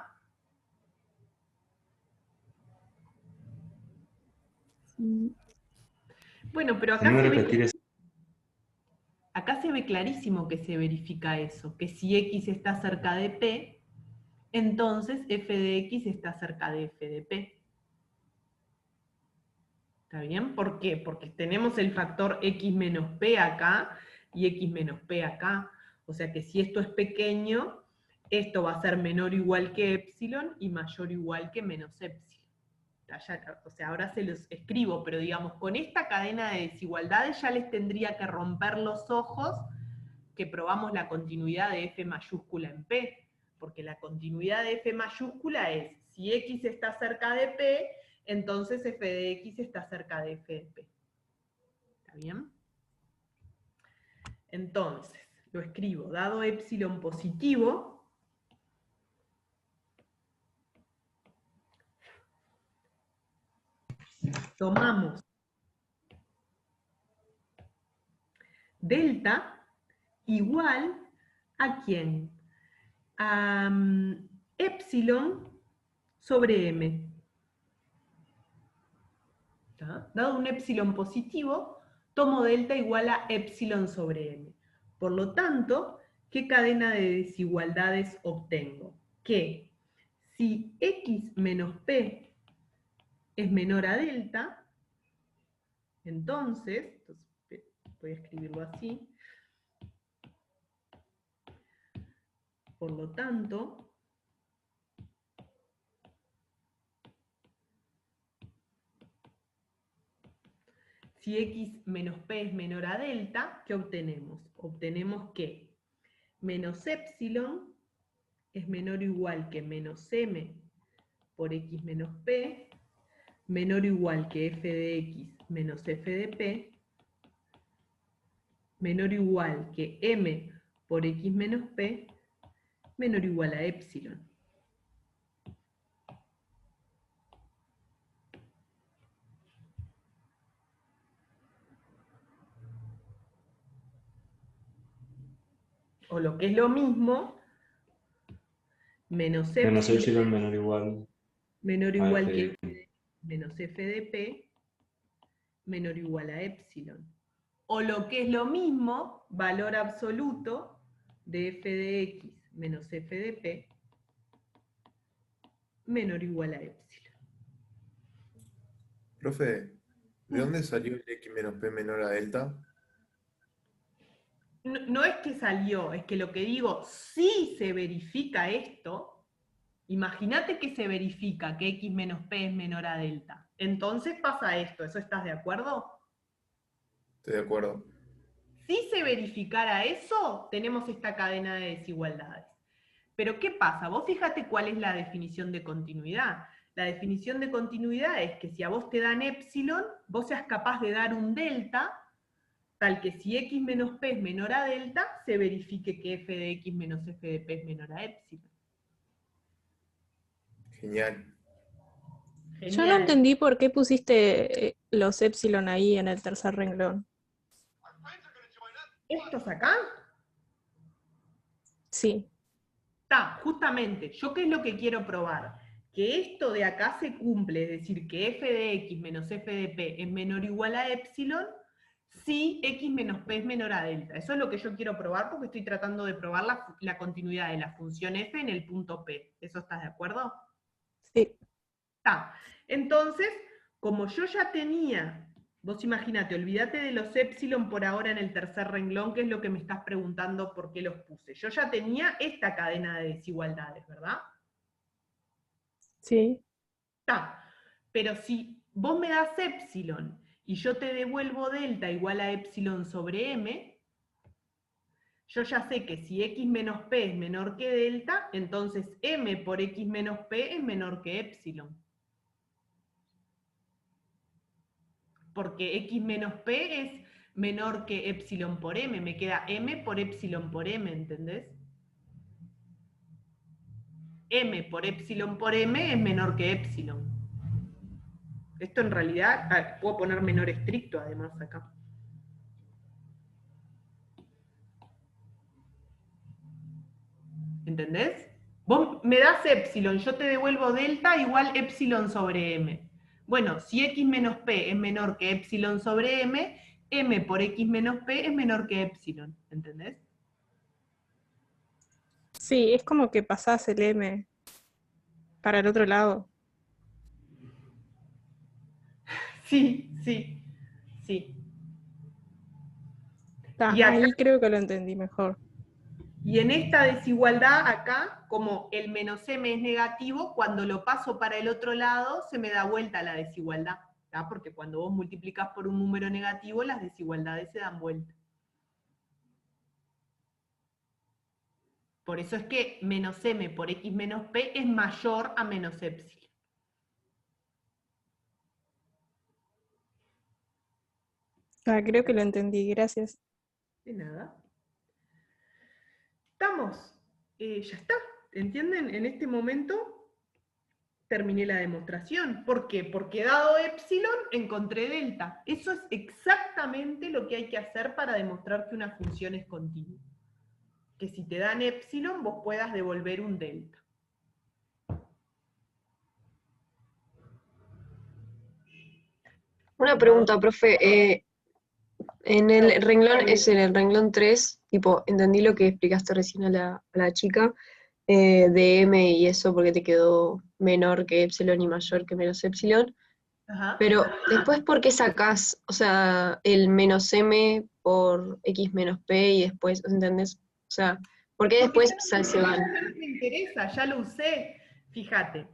Sí. Bueno, pero acá se ve clarísimo que se verifica eso, que si x está cerca de P, entonces f de x está cerca de f de P. ¿Está bien? ¿Por qué? Porque tenemos el factor x menos p acá y x menos p acá. O sea que si esto es pequeño, esto va a ser menor o igual que epsilon y mayor o igual que menos epsilon. O sea, ahora se los escribo, pero digamos, con esta cadena de desigualdades ya les tendría que romper los ojos que probamos la continuidad de f mayúscula en p. Porque la continuidad de f mayúscula es, si x está cerca de p, entonces f de x está cerca de f de p. ¿Está bien? Entonces, lo escribo, dado epsilon positivo, tomamos delta igual a ¿quién? A epsilon sobre m. ¿Está? Dado un epsilon positivo, tomo delta igual a epsilon sobre m. Por lo tanto, ¿qué cadena de desigualdades obtengo? Que si x menos p es menor a delta, entonces voy a escribirlo así, por lo tanto, si x menos p es menor a delta, ¿qué obtenemos? Obtenemos que menos epsilon es menor o igual que menos m por x menos p, menor o igual que f de x menos f de p, menor o igual que m por x menos p, menor o igual a epsilon. O lo que es lo mismo, menos epsilon menor o igual que menos f de p, menor o igual a epsilon. O lo que es lo mismo, valor absoluto de f de x menos f de p, menor o igual a epsilon. Profe, ¿de dónde salió el x menos p menor a delta? No es que salió, es que lo que digo, si se verifica esto, imagínate que se verifica que x menos p es menor a delta. Entonces pasa esto, ¿eso estás de acuerdo? Estoy de acuerdo. Si se verificara eso, tenemos esta cadena de desigualdades. Pero ¿qué pasa? Vos fíjate cuál es la definición de continuidad. La definición de continuidad es que si a vos te dan epsilon, vos seas capaz de dar un delta, tal que si x menos p es menor a delta, se verifique que f de x menos f de p es menor a epsilon. Genial. Yo no entendí por qué pusiste los epsilon ahí en el tercer renglón. ¿Estos acá? Sí. Está, justamente, ¿yo qué es lo que quiero probar? Que esto de acá se cumple, es decir, que f de x menos f de p es menor o igual a epsilon, si x menos p es menor a delta. Eso es lo que yo quiero probar porque estoy tratando de probar la continuidad de la función f en el punto p. ¿Eso estás de acuerdo? Sí. Está. Entonces, como yo ya tenía, vos imagínate, olvídate de los epsilon por ahora en el tercer renglón, que es lo que me estás preguntando por qué los puse. Yo ya tenía esta cadena de desigualdades, ¿verdad? Sí. Está. Pero si vos me das epsilon y yo te devuelvo delta igual a epsilon sobre m, Yo ya sé que si x menos p es menor que delta, entonces m por x menos p es menor que epsilon. Porque x menos p es menor que epsilon por m, me queda m por epsilon por m, ¿entendés? M por epsilon por m es menor que epsilon. Esto en realidad, puedo poner menor estricto además acá. ¿Entendés? Vos me das epsilon, yo te devuelvo delta igual epsilon sobre m. Bueno, si x menos p es menor que epsilon sobre m, m por x menos p es menor que epsilon. ¿Entendés? Sí, es como que pasás el m para el otro lado. Sí, sí, sí. Y ahí creo que lo entendí mejor. Y en esta desigualdad acá, como el menos m es negativo, cuando lo paso para el otro lado se me da vuelta la desigualdad, ¿tá? Porque cuando vos multiplicás por un número negativo, las desigualdades se dan vuelta. Por eso es que menos m por x menos p es mayor a menos epsilon. Creo que lo entendí, gracias. De nada. Estamos, ya está, ¿entienden? En este momento terminé la demostración. ¿Por qué? Porque dado epsilon, encontré delta. Eso es exactamente lo que hay que hacer para demostrar que una función es continua. Que si te dan epsilon, vos puedas devolver un delta. Una pregunta, profe. En el renglón, es en el renglón 3, tipo, entendí lo que explicaste recién a la chica, de m y eso porque te quedó menor que epsilon y mayor que menos epsilon. Ajá. Pero después, ¿por qué sacás, o sea, el menos m por x menos p y después, ¿entendés? O sea, ¿por qué después se van? No me interesa, ya lo usé. Fíjate.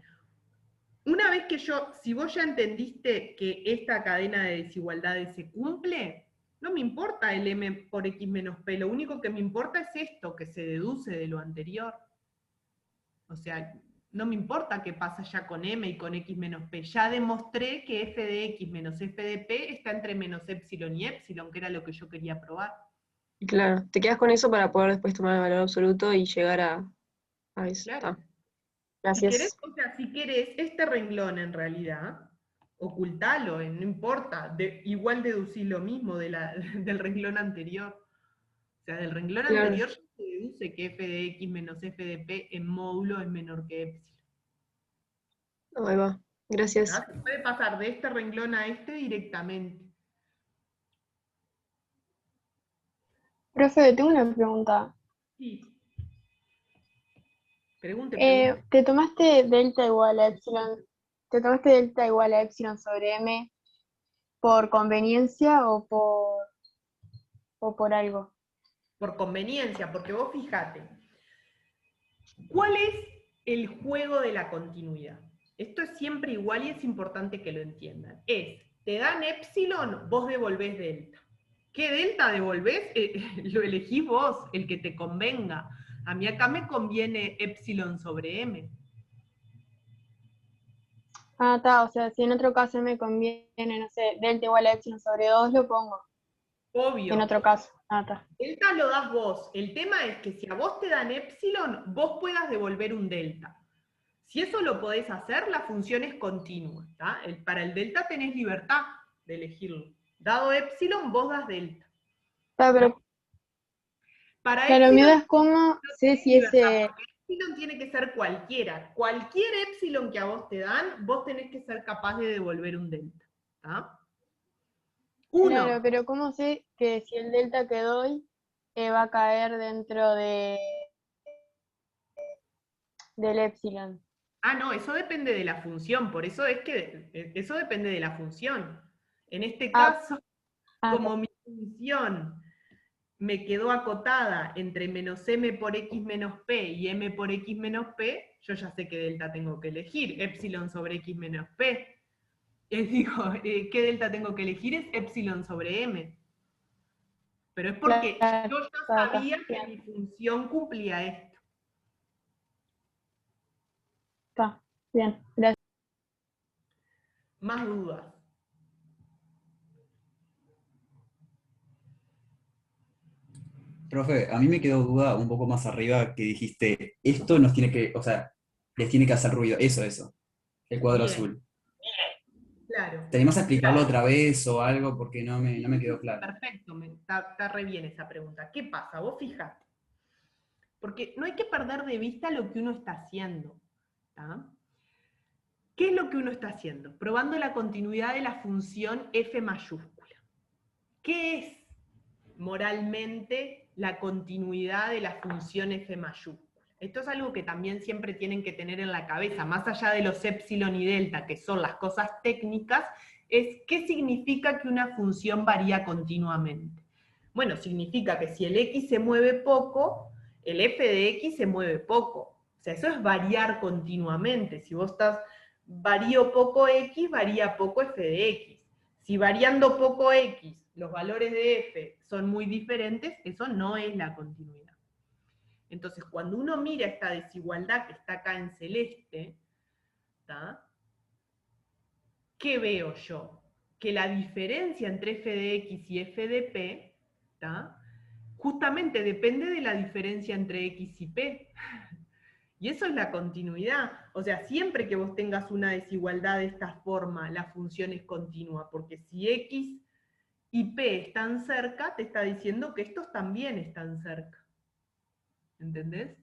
Una vez que si vos ya entendiste que esta cadena de desigualdades se cumple, no me importa el m por x menos p, lo único que me importa es esto, que se deduce de lo anterior. O sea, no me importa qué pasa ya con m y con x menos p. Ya demostré que f de x menos f de p está entre menos epsilon y epsilon, que era lo que yo quería probar. Claro, te quedas con eso para poder después tomar el valor absoluto y llegar a eso. Claro. Gracias. Si querés, este renglón en realidad, ocultalo, no importa, igual deducí lo mismo del renglón anterior. O sea, del renglón anterior ya se deduce que f de x menos f de p en módulo es menor que epsilon. Ahí va, gracias. Se puede pasar de este renglón a este directamente. Profe, tengo una pregunta. Sí. Pregunte. ¿Te tomaste delta igual a epsilon? ¿Te tomaste delta igual a epsilon sobre m por conveniencia o por algo? Por conveniencia, porque vos fijate. ¿Cuál es el juego de la continuidad? Esto es siempre igual y es importante que lo entiendan. Te dan epsilon, vos devolvés delta. ¿Qué delta devolvés? Lo elegís vos, el que te convenga. A mí acá me conviene epsilon sobre m. Ah, está, o sea, si en otro caso me conviene, no sé, delta igual a epsilon sobre 2, lo pongo. Obvio. En otro caso. Ah, está. Delta lo das vos. El tema es que si a vos te dan epsilon, vos puedas devolver un delta. Si eso lo podés hacer, la función es continua. ¿Tá? Para el delta tenés libertad de elegirlo. Dado epsilon, vos das delta. Está, pero para claro, epsilon, me das como, sé si ese... Epsilon tiene que ser cualquiera. Cualquier epsilon que a vos te dan, vos tenés que ser capaz de devolver un delta. ¿Tá? Claro, pero ¿cómo sé que si el delta que doy va a caer dentro del epsilon? Ah, no, eso depende de la función, por eso es que eso depende de la función. En este caso, como mi función me quedó acotada entre menos m por x menos p y m por x menos p, yo ya sé qué delta tengo que elegir, epsilon sobre x menos p. Digo, ¿qué delta tengo que elegir? Es epsilon sobre m. Pero es porque Claro, yo ya está acá, sabía que bien. mi función cumplía esto. Está, bien, gracias. Más dudas. Profe, a mí me quedó duda un poco más arriba que dijiste, esto nos tiene que, o sea, les tiene que hacer ruido, eso, el cuadro Bien, azul. claro. ¿Te animás a explicarlo Claro. otra vez o algo? Porque no me quedó claro. Perfecto, está re bien esa pregunta. ¿Qué pasa? Vos fijate. Porque no hay que perder de vista lo que uno está haciendo. ¿Tá? ¿Qué es lo que uno está haciendo? Probando la continuidad de la función f mayúscula. ¿Qué es moralmente la continuidad de la función f mayúscula? Esto es algo que también siempre tienen que tener en la cabeza, más allá de los epsilon y delta, que son las cosas técnicas, es qué significa que una función varía continuamente. Bueno, significa que si el x se mueve poco, el f de x se mueve poco. O sea, eso es variar continuamente. Si vos estás varío poco x, varía poco f de x. Si variando poco x, los valores de f son muy diferentes, eso no es la continuidad. Entonces, cuando uno mira esta desigualdad que está acá en celeste, ¿tá? ¿Qué veo yo? Que la diferencia entre f de x y f de p, ¿tá? Justamente depende de la diferencia entre x y p. Y eso es la continuidad. O sea, siempre que vos tengas una desigualdad de esta forma, la función es continua, porque si x y p están cerca, te está diciendo que estos también están cerca. ¿Entendés?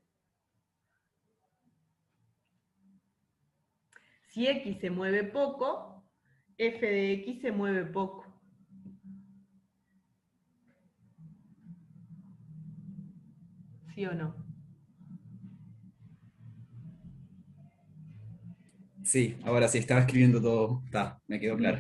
Si x se mueve poco, f de x se mueve poco. ¿Sí o no? Sí, ahora sí, estaba escribiendo todo. Está, me quedó claro.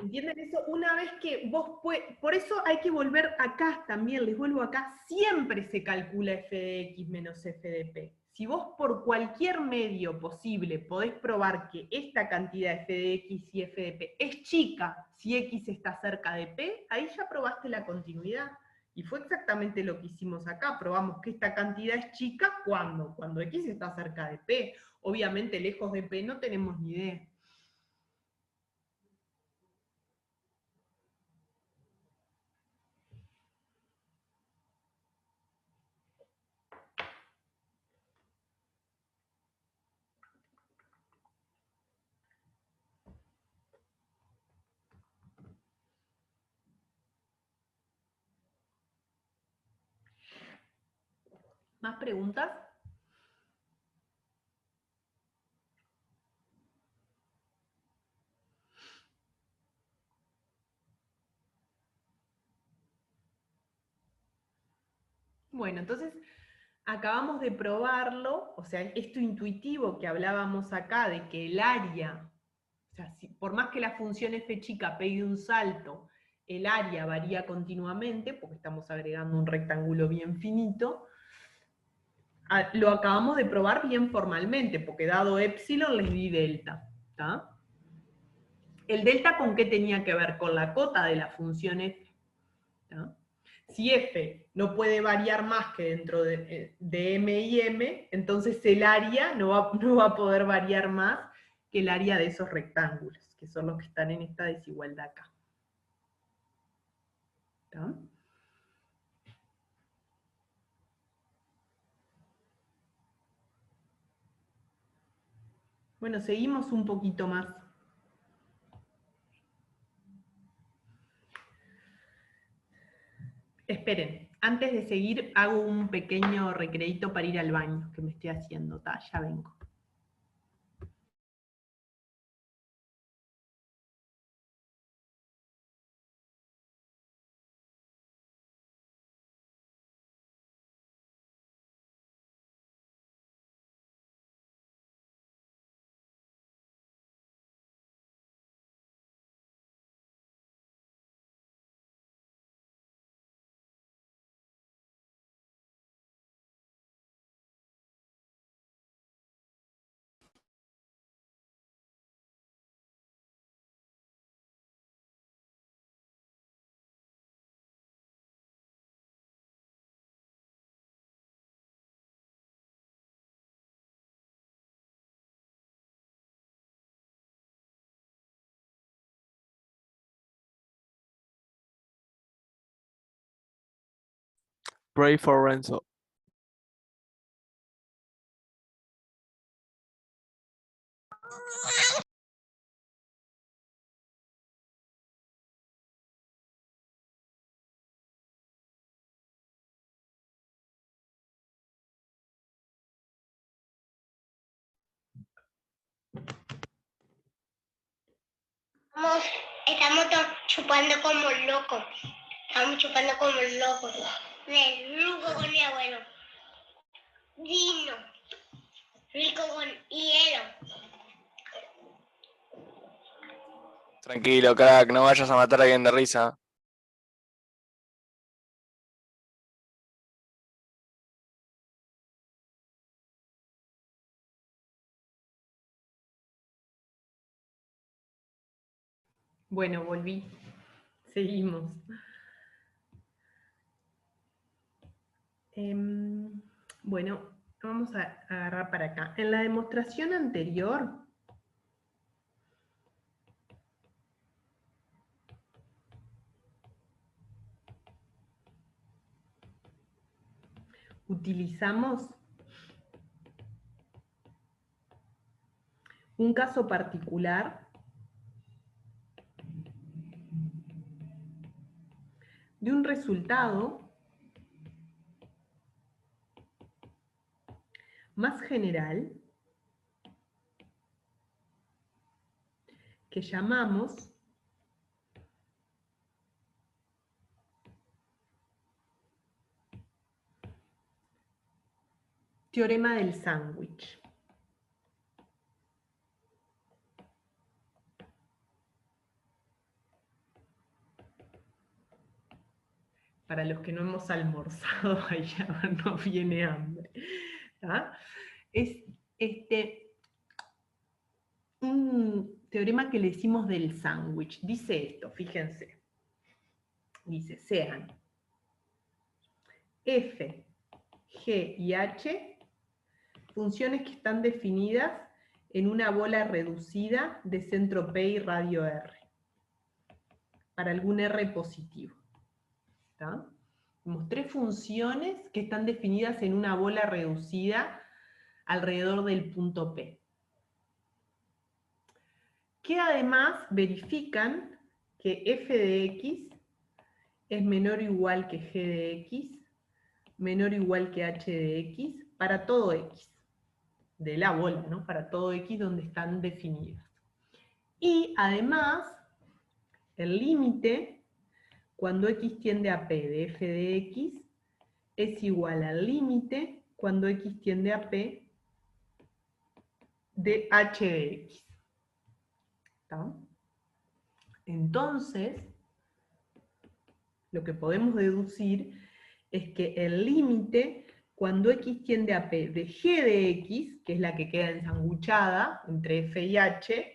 ¿Entienden eso? Una vez que vos por eso hay que volver acá también, les vuelvo acá, siempre se calcula f de x menos f de p. Si vos por cualquier medio posible podés probar que esta cantidad de f de x y f de p es chica si x está cerca de p, ahí ya probaste la continuidad. Y fue exactamente lo que hicimos acá, probamos que esta cantidad es chica cuando x está cerca de p. Obviamente lejos de p no tenemos ni idea. ¿Más preguntas? Bueno, entonces acabamos de probarlo, o sea, esto intuitivo que hablábamos acá de que el área, o sea, por más que la función f chica pegue un salto, el área varía continuamente, porque estamos agregando un rectángulo bien finito, lo acabamos de probar bien formalmente, porque dado epsilon les di delta. ¿Tá? ¿El delta con qué tenía que ver? Con la cota de la función f. ¿Tá? Si f no puede variar más que dentro de m y m, entonces el área no va a poder variar más que el área de esos rectángulos, que son los que están en esta desigualdad acá. ¿Tá? Bueno, seguimos un poquito más. Esperen, antes de seguir hago un pequeño recreito para ir al baño, que me estoy haciendo, ya vengo. Pray for Renzo. Estamos chupando como locos. Estamos chupando como locos. De lujo con mi abuelo. Vino. Rico con hielo. Tranquilo, crack, no vayas a matar a alguien de risa. Bueno, volví. Seguimos. Bueno, vamos a agarrar para acá. En la demostración anterior, utilizamos un caso particular de un resultado más general que llamamos teorema del sándwich. Para los que no hemos almorzado, allá no viene hambre. ¿Tá? Es un teorema que le decimos del sándwich. Dice esto, fíjense. Dice, sean f, g y h funciones que están definidas en una bola reducida de centro P y radio R, para algún R positivo. ¿Tá? Tenemos tres funciones que están definidas en una bola reducida alrededor del punto P, que además verifican que f de x es menor o igual que g de x, menor o igual que h de x, para todo x, de la bola, ¿no? Para todo x donde están definidas. Y además, el límite, cuando x tiende a p de f de x, es igual al límite cuando x tiende a p de h de x. ¿Tá? Entonces, lo que podemos deducir es que el límite, cuando x tiende a p de g de x, que es la que queda ensanguchada entre f y h,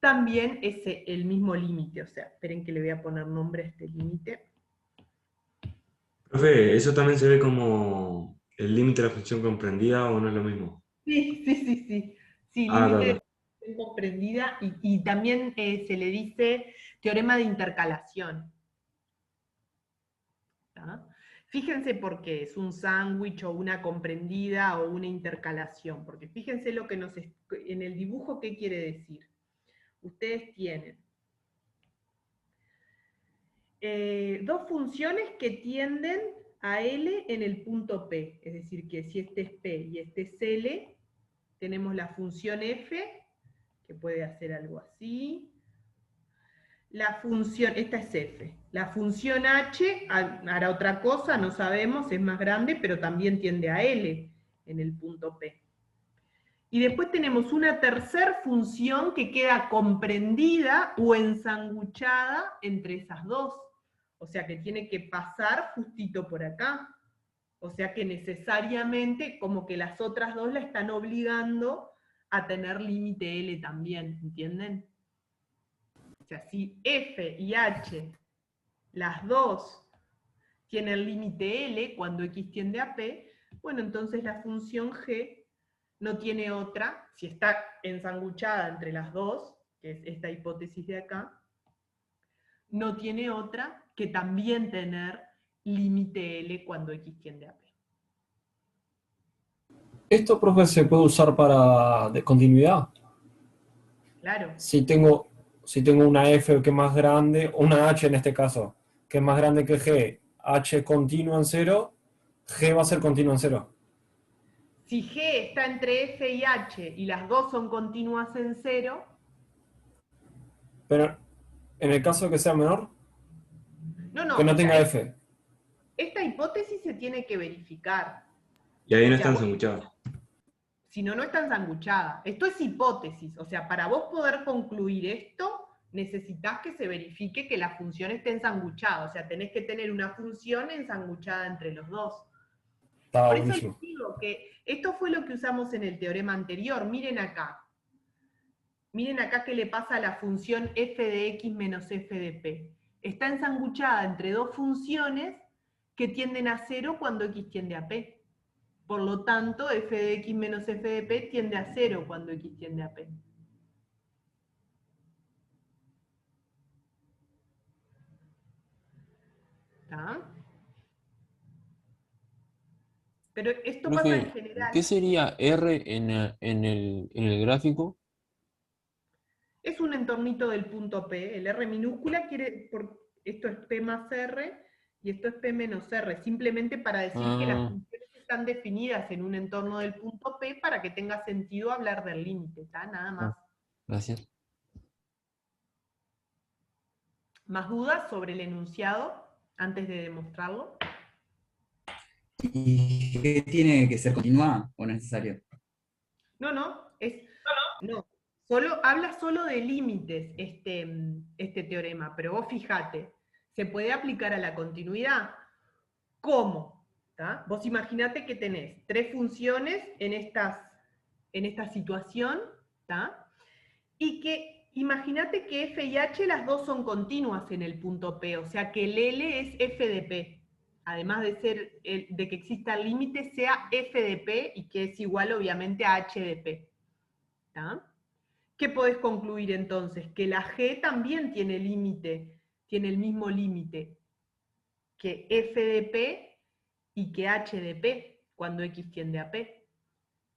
también es el mismo límite. O sea, esperen que le voy a poner nombre a este límite. Profe, ¿eso también se ve como el límite de la función comprendida o no es lo mismo? Sí. Sí, Ah, límite de claro. la función comprendida, y también se le dice teorema de intercalación. ¿Tá? Fíjense por qué es un sándwich o una comprendida o una intercalación, porque fíjense lo que en el dibujo, ¿qué quiere decir? Ustedes tienen dos funciones que tienden a L en el punto P, es decir, que si este es P y este es L, tenemos la función F, que puede hacer algo así. La función, esta es F. La función H hará otra cosa, no sabemos, es más grande, pero también tiende a L en el punto P. Y después tenemos una tercera función que queda comprendida o ensanguchada entre esas dos. O sea que tiene que pasar justito por acá. O sea que necesariamente como que las otras dos la están obligando a tener límite L también, ¿entienden? O sea, si F y H, las dos, tienen límite L cuando X tiende a P, bueno, entonces la función G no tiene otra, si está ensanguchada entre las dos, que es esta hipótesis de acá, no tiene otra que también tener límite L cuando X tiende a P. ¿Esto, profe, se puede usar para continuidad? Claro. Si tengo una F que es más grande, o una H en este caso, que es más grande que G, H continua en 0, G va a ser continua en 0. Si G está entre F y H y las dos son continuas en 0. Pero en el caso de que sea menor, No, que no o sea, tenga F. esta hipótesis se tiene que verificar. Y ahí no O sea, están vos- sanguchados. Si no, no está ensanguchada. Esto es hipótesis. O sea, para vos poder concluir esto, necesitas que se verifique que la función esté ensanguchada. O sea, tenés que tener una función ensanguchada entre los dos. Está Por eso buenísimo. les digo que esto fue lo que usamos en el teorema anterior. Miren acá. Miren acá qué le pasa a la función f de x menos f de p. Está ensanguchada entre dos funciones que tienden a 0 cuando x tiende a p. Por lo tanto, f de x menos f de p tiende a 0 cuando x tiende a p. ¿Está? Pero esto pasa en Profe, general. ¿qué sería R en el gráfico? Es un entornito del punto P. El R minúscula esto es P más R y esto es P menos R. Simplemente para decir que las funciones están definidas en un entorno del punto P para que tenga sentido hablar del límite, ¿está? Nada más. Gracias. ¿Más dudas sobre el enunciado antes de demostrarlo? ¿Y qué tiene que ser continua o no es necesario? No, habla solo de límites este teorema, pero vos fijate, ¿se puede aplicar a la continuidad? ¿Cómo? ¿Tá? Vos imaginate que tenés tres funciones en esta situación, ¿tá? Y que imaginate que f y h las dos son continuas en el punto P, o sea que el L es f de P. Además de que exista el límite, sea f de P y que es igual obviamente a h de P. ¿Tá? ¿Qué podés concluir entonces? Que la G también tiene límite, tiene el mismo límite que f de P y que h de P, cuando x tiende a P.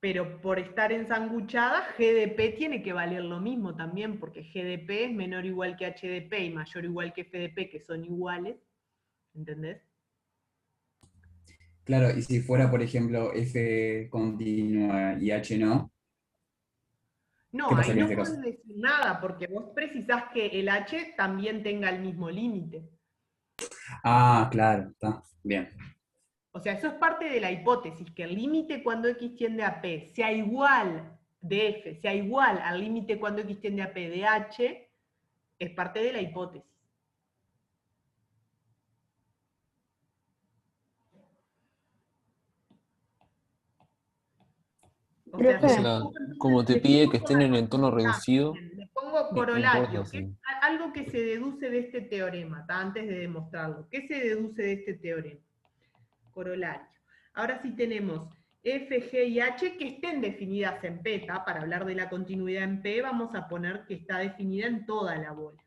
Pero por estar ensanguchada, G de P tiene que valer lo mismo también, porque G de P es menor o igual que h de P y mayor o igual que f de P, que son iguales. ¿Entendés? Claro, y si fuera, por ejemplo, F continua y H no, No, ¿qué ahí pasaría en no este puedes caso? decir nada, porque vos precisás que el h también tenga el mismo límite. Ah, claro, está bien. O sea, eso es parte de la hipótesis, que el límite cuando x tiende a p sea igual de f, sea igual al límite cuando x tiende a p de h, es parte de la hipótesis. O sea, O sea, como te pide que estén en el entorno reducido, le pongo no corolario, importa que es si... algo que se deduce de este teorema, antes de demostrarlo. ¿Qué se deduce de este teorema? Corolario. Ahora sí tenemos F, G y H que estén definidas en P, ¿tá? Para hablar de la continuidad en P vamos a poner que está definida en toda la bola,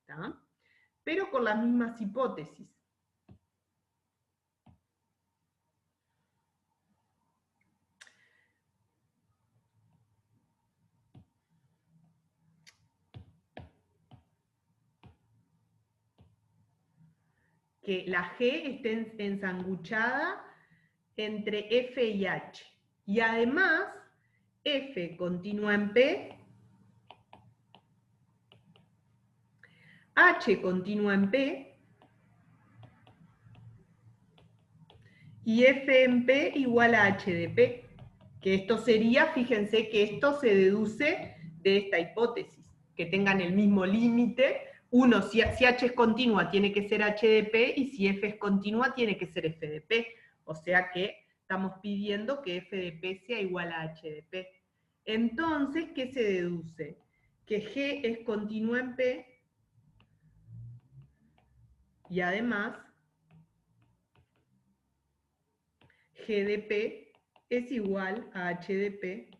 ¿tá? Pero con las mismas hipótesis. Que la G esté ensanguchada entre F y H. Y además, F continúa en P, H continúa en P, y F en P igual a H de P. Que esto sería, fíjense que esto se deduce de esta hipótesis, que tengan el mismo límite. Uno, si H es continua, tiene que ser H de P, y si F es continua, tiene que ser F de P. O sea que estamos pidiendo que F de P sea igual a H de P. Entonces, ¿qué se deduce? Que G es continua en P, y además, G de P es igual a H de P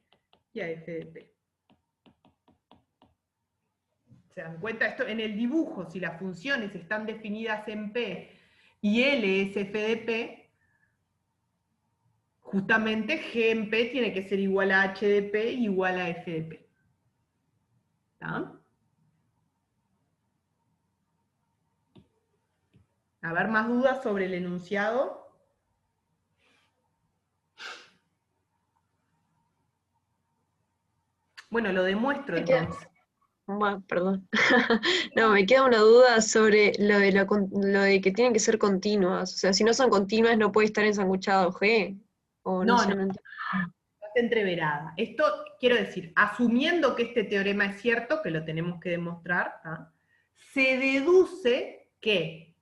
y a F de P. ¿Se dan cuenta? Esto en el dibujo, si las funciones están definidas en P y L es f de P, justamente G en P tiene que ser igual a H de P igual a F de P. ¿Está? A ver, ¿más dudas sobre el enunciado? Bueno, lo demuestro entonces. Bueno, perdón. No, me queda una duda sobre lo de que tienen que ser continuas. O sea, si no son continuas no puede estar ensanguchado G. O no, No, sé, no, no entiendo. está entreverada. Esto, quiero decir, asumiendo que este teorema es cierto, que lo tenemos que demostrar, ¿ah? Se deduce que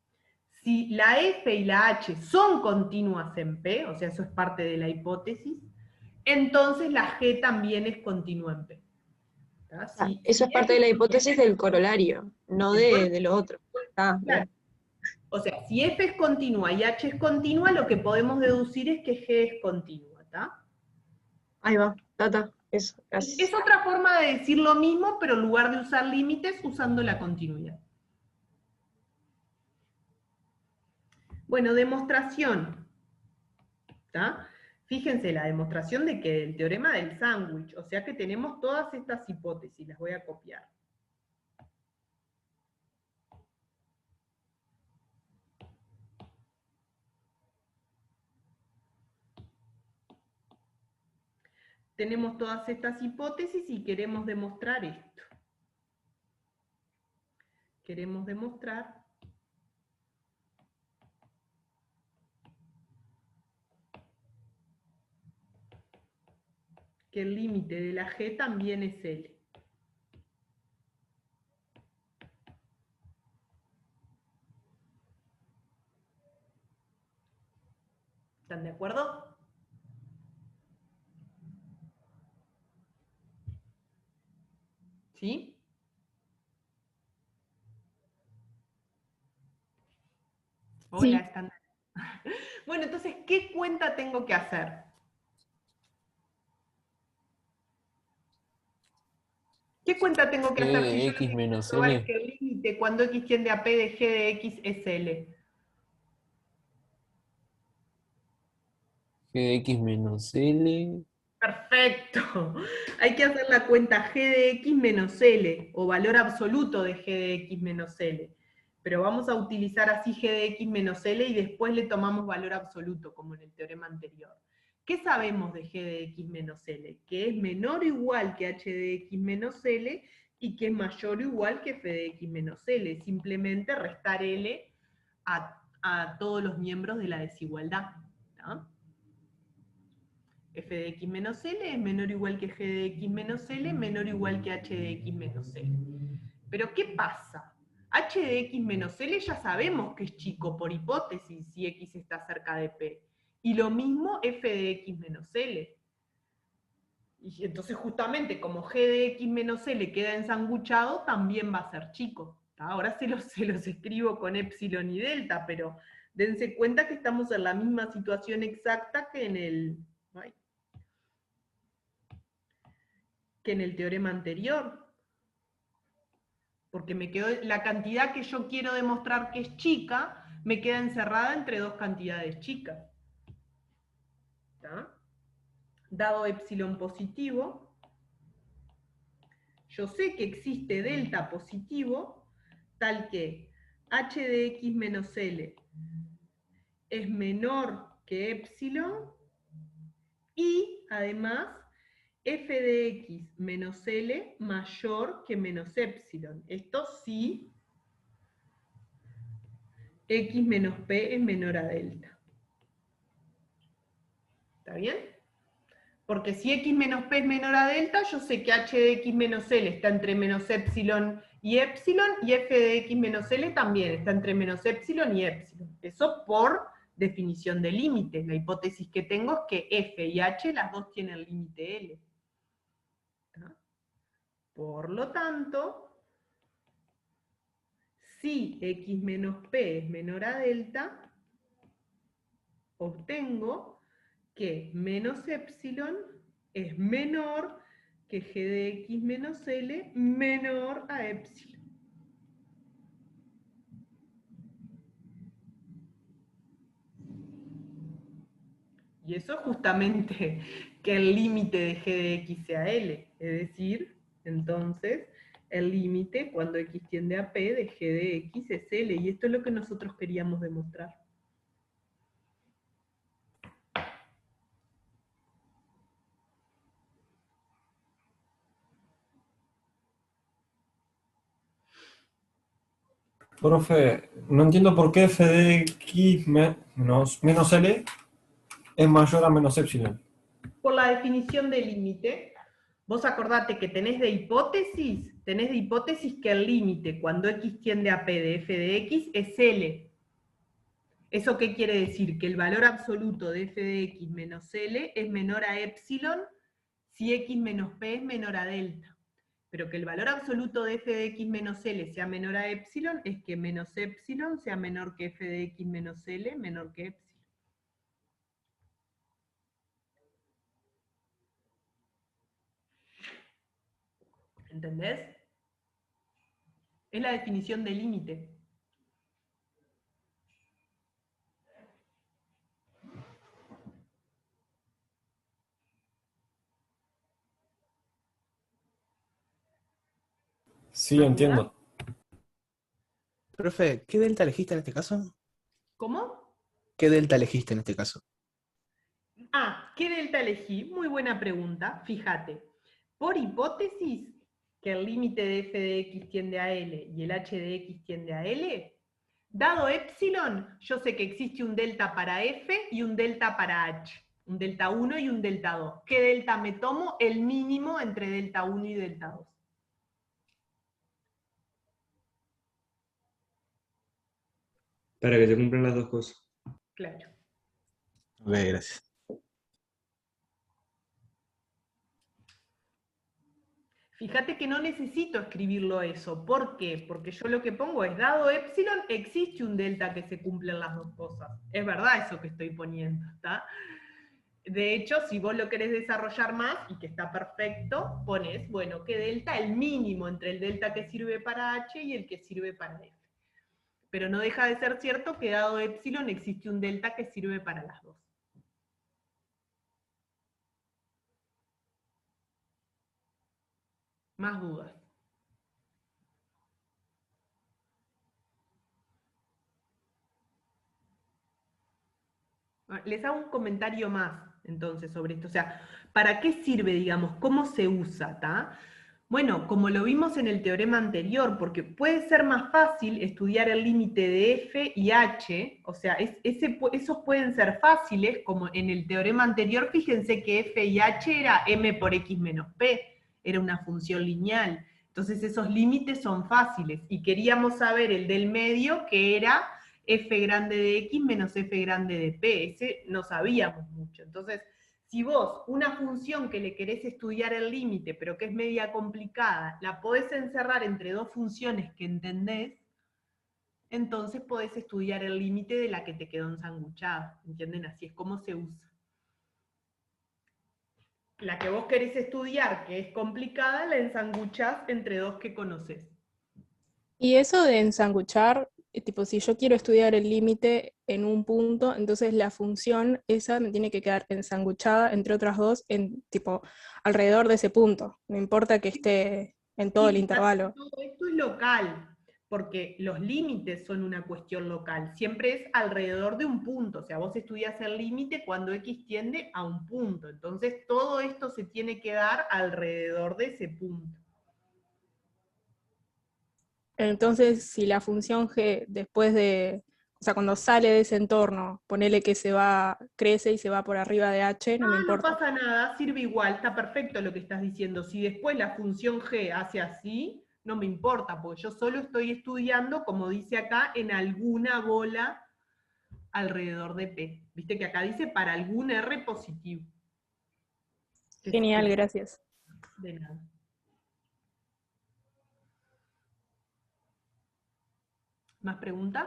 si la F y la H son continuas en P, o sea, eso es parte de la hipótesis, entonces la G también es continua en P. Eso es parte de la hipótesis del corolario, no de lo otro. Claro. Bien. O sea, si F es continua y H es continua, lo que podemos deducir es que G es continua, ¿está? Ahí va, data, eso, gracias. Es otra forma de decir lo mismo, pero en lugar de usar límites, usando la continuidad. Bueno, demostración. ¿Está? Fíjense, la demostración de que el teorema del sándwich, o sea que tenemos todas estas hipótesis, las voy a copiar. Tenemos todas estas hipótesis y queremos demostrar esto. Queremos demostrar que el límite de la G también es L. ¿Están de acuerdo? ¿Sí? Hola, Sí. están. Bueno, entonces, ¿qué cuenta tengo que hacer? ¿Qué cuenta tengo que G hacer de si yo X lo que menos quiero probar L. es que el límite cuando X tiende a P de G de X es L? G de X menos L. Perfecto. Hay que hacer la cuenta G de X menos L, o valor absoluto de G de X menos L. Pero vamos a utilizar así G de X menos L y después le tomamos valor absoluto, como en el teorema anterior. ¿Qué sabemos de G de X menos L? Que es menor o igual que H de X menos L y que es mayor o igual que F de X menos L. Simplemente restar L a todos los miembros de la desigualdad. ¿Tá? F de X menos L es menor o igual que G de X menos L, menor o igual que H de X menos L. Pero ¿qué pasa? H de X menos L ya sabemos que es chico por hipótesis si X está cerca de P. Y lo mismo F de X menos L. Y entonces justamente como G de X menos L queda ensanguchado, también va a ser chico. Ahora se los escribo con epsilon y delta, pero dense cuenta que estamos en la misma situación exacta que en el teorema anterior. Porque me quedó la cantidad que yo quiero demostrar que es chica, me queda encerrada entre dos cantidades chicas. ¿Está? Dado epsilon positivo, yo sé que existe delta positivo, tal que h de x menos L es menor que epsilon, y además f de x menos L mayor que menos epsilon. Esto sí, x menos p es menor a delta. ¿Está bien? Porque si x menos p es menor a delta, yo sé que h de x menos L está entre menos epsilon, y f de x menos L también está entre menos epsilon y epsilon. Eso por definición de límites. La hipótesis que tengo es que f y h, las dos tienen límite L. ¿Está? Por lo tanto, si x menos p es menor a delta, obtengo que menos epsilon es menor que g de x menos L menor a epsilon. Y eso es justamente que el límite de g de x sea L. Es decir, entonces, el límite cuando x tiende a P de g de x es L. Y esto es lo que nosotros queríamos demostrar. Profe, no entiendo por qué f de x menos L es mayor a menos epsilon. Por la definición de límite, vos acordate que tenés de hipótesis que el límite cuando x tiende a P de f de x es L. ¿Eso qué quiere decir? Que el valor absoluto de f de x menos L es menor a epsilon si x menos P es menor a delta. Pero que el valor absoluto de f de x menos L sea menor a epsilon es que menos epsilon sea menor que f de x menos L menor que epsilon. ¿Entendés? Es la definición de límite. Sí, entiendo. Profe, ¿qué delta elegiste en este caso? ¿Cómo? ¿Qué delta elegiste en este caso? Ah, ¿qué delta elegí? Muy buena pregunta. Fíjate, por hipótesis que el límite de f de x tiende a L y el h de x tiende a L, dado epsilon, yo sé que existe un delta para f y un delta para h. Un delta 1 y un delta 2. ¿Qué delta me tomo? El mínimo entre delta 1 y delta 2. Para que se cumplan las dos cosas. Claro. Ok, gracias. Fíjate que no necesito escribirlo eso. ¿Por qué? Porque yo lo que pongo es, dado epsilon, existe un delta que se cumplen las dos cosas. Es verdad eso que estoy poniendo, ¿está? De hecho, si vos lo querés desarrollar más, y que está perfecto, pones, bueno, ¿qué delta? El mínimo entre el delta que sirve para h y el que sirve para f. Pero no deja de ser cierto que dado epsilon existe un delta que sirve para las dos. Más dudas. Les hago un comentario más, entonces, sobre esto. O sea, ¿para qué sirve, digamos? ¿Cómo se usa, ta? Bueno, como lo vimos en el teorema anterior, porque puede ser más fácil estudiar el límite de f y h, o sea, esos pueden ser fáciles, como en el teorema anterior, fíjense que f y h era m por x menos p, era una función lineal. Entonces esos límites son fáciles, y queríamos saber el del medio, que era f grande de x menos f grande de p, ese no sabíamos mucho. Entonces, si vos, una función que le querés estudiar el límite, pero que es media complicada, la podés encerrar entre dos funciones que entendés, entonces podés estudiar el límite de la que te quedó ensanguchada. ¿Entienden? Así es como se usa. La que vos querés estudiar, que es complicada, la ensanguchás entre dos que conocés. Y eso de ensanguchar, tipo, si yo quiero estudiar el límite en un punto, entonces la función esa me tiene que quedar ensanguchada entre otras dos, tipo, alrededor de ese punto. No importa que esté en todo el intervalo. Todo esto es local, porque los límites son una cuestión local. Siempre es alrededor de un punto. O sea, vos estudias el límite cuando x tiende a un punto. Entonces, todo esto se tiene que dar alrededor de ese punto. Entonces, si la función g después de, o sea, cuando sale de ese entorno, ponele que crece y se va por arriba de h, no me importa. No pasa nada, sirve igual, está perfecto lo que estás diciendo. Si después la función g hace así, no me importa, porque yo solo estoy estudiando, como dice acá, en alguna bola alrededor de P. Viste que acá dice para algún R positivo. Genial, gracias. De nada. ¿Más preguntas?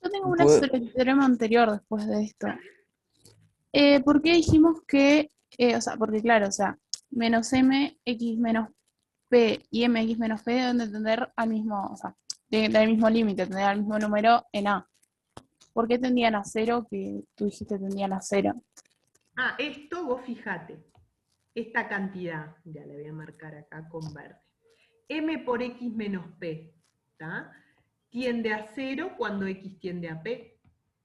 Yo tengo una sobre el teorema anterior después de esto. ¿Por qué dijimos que, o sea, porque claro, o sea, menos m, x menos p y mx menos p deben de tender al mismo, o sea, del mismo límite, tender al mismo número en A. ¿Por qué tendían a 0 que tú dijiste tendían a 0? Ah, esto vos fijate, esta cantidad, ya le voy a marcar acá con verde. M por X menos P, ¿tá? Tiende a 0 cuando X tiende a P,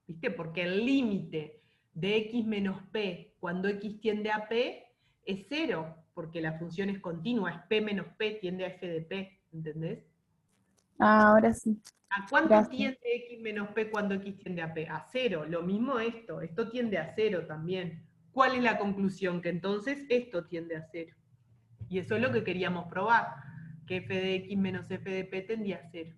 ¿viste? Porque el límite de X menos P cuando X tiende a P es 0, porque la función es continua, es P menos P tiende a F de P, ¿entendés? Ah, ahora sí. ¿A cuánto Gracias. tiende X menos P cuando X tiende a P? A 0, lo mismo esto tiende a 0 también. ¿Cuál es la conclusión? Que entonces esto tiende a 0. Y eso es lo que queríamos probar, que F de X menos F de P tendía a 0.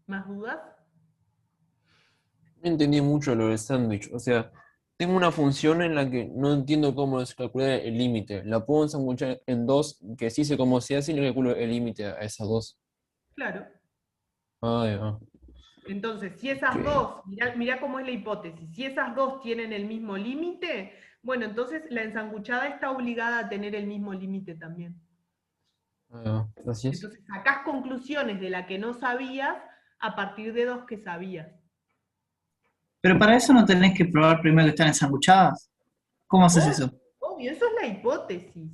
¿Más dudas? No entendí mucho lo del sándwich. O sea, tengo una función en la que no entiendo cómo se calcula el límite. La puedo ensanguchar en dos, que sí sé cómo se hace y le calculo el límite a esas dos. Claro. Ah, ya. Entonces, si esas dos, mirá cómo es la hipótesis, si esas dos tienen el mismo límite, bueno, entonces la ensanguchada está obligada a tener el mismo límite también. Así es. Entonces sacás conclusiones de la que no sabías a partir de dos que sabías. Pero para eso no tenés que probar primero que están ensanguchadas. ¿Cómo haces eso? Obvio, eso es la hipótesis.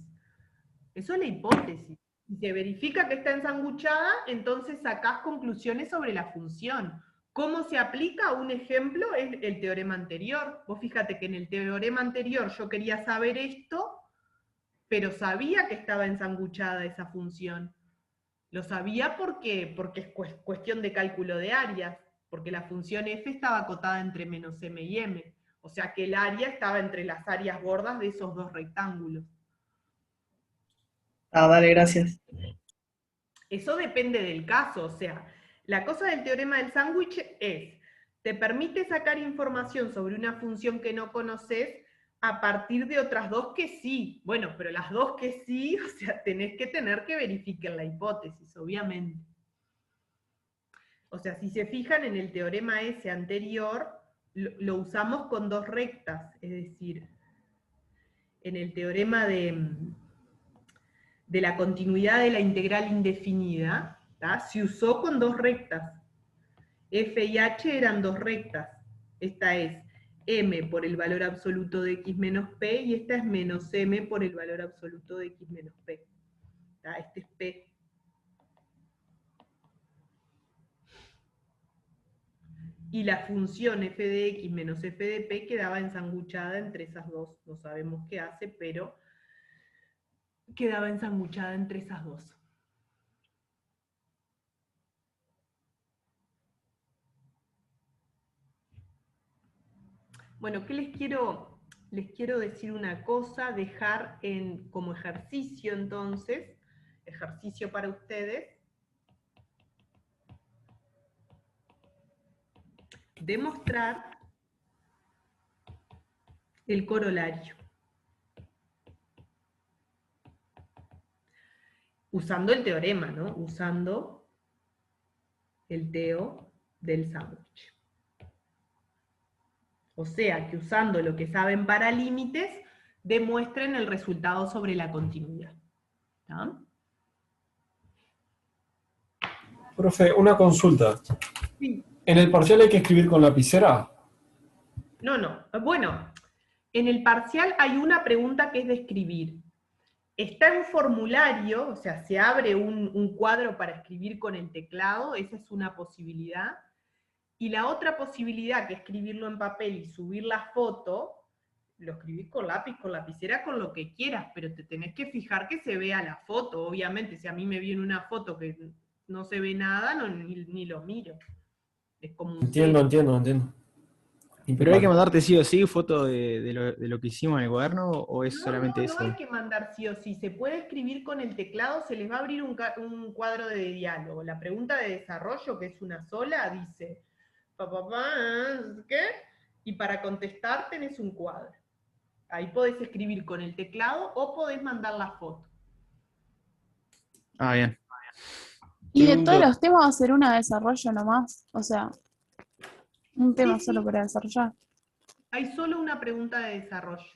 Eso es la hipótesis. Si se verifica que está ensanguchada, entonces sacás conclusiones sobre la función. ¿Cómo se aplica? Un ejemplo es el teorema anterior. Vos fíjate que en el teorema anterior yo quería saber esto, pero sabía que estaba ensanguchada esa función. Lo sabía porque es cuestión de cálculo de áreas, porque la función f estaba acotada entre menos m y m. O sea que el área estaba entre las áreas gordas de esos dos rectángulos. Ah, dale, gracias. Eso depende del caso, o sea, la cosa del teorema del sándwich es, te permite sacar información sobre una función que no conoces a partir de otras dos que sí. Bueno, pero las dos que sí, o sea, tenés que tener que verificar la hipótesis, obviamente. O sea, si se fijan en el teorema ese anterior, lo usamos con dos rectas, es decir, en el teorema de la continuidad de la integral indefinida, ¿tá? Se usó con dos rectas. F y H eran dos rectas. Esta es M por el valor absoluto de X menos P, y esta es menos M por el valor absoluto de X menos P. ¿Tá? Este es P. Y la función f de X menos f de P quedaba ensanguchada entre esas dos. No sabemos qué hace, pero quedaba ensanguchada entre esas dos. Bueno, ¿qué les quiero? Les quiero decir una cosa, dejar como ejercicio entonces, ejercicio para ustedes, demostrar el corolario. Usando el teorema, ¿no? Usando el teo del sándwich. O sea, que usando lo que saben para límites, demuestren el resultado sobre la continuidad. ¿Tá? Profe, una consulta. Sí. ¿En el parcial hay que escribir con lapicera? No. Bueno, en el parcial hay una pregunta que es de escribir. Está en formulario, o sea, se abre un cuadro para escribir con el teclado, esa es una posibilidad. Y la otra posibilidad, que es escribirlo en papel y subir la foto, lo escribís con lápiz, con lapicera, con lo que quieras, pero te tenés que fijar que se vea la foto, obviamente. Si a mí me viene una foto que no se ve nada, ni lo miro. Es como un Entiendo. ¿Pero hay que mandarte sí o sí foto de lo que hicimos en el cuaderno o es solamente eso? No hay que mandar sí o sí, se puede escribir con el teclado, se les va a abrir un cuadro de diálogo. La pregunta de desarrollo, que es una sola, dice, ¿qué? Y para contestar tenés un cuadro. Ahí podés escribir con el teclado o podés mandar la foto. Ah, bien. Y de todos los temas va a ser una de desarrollo nomás, o sea, un tema solo para desarrollar. Hay solo una pregunta de desarrollo.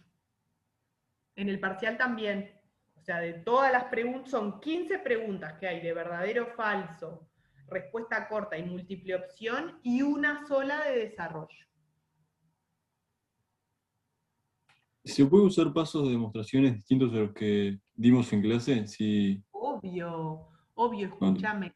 En el parcial también. O sea, de todas las preguntas, son 15 preguntas que hay de verdadero o falso, respuesta corta y múltiple opción, y una sola de desarrollo. ¿Se puede usar pasos de demostraciones distintos a los que dimos en clase? Sí. Obvio, escúchame.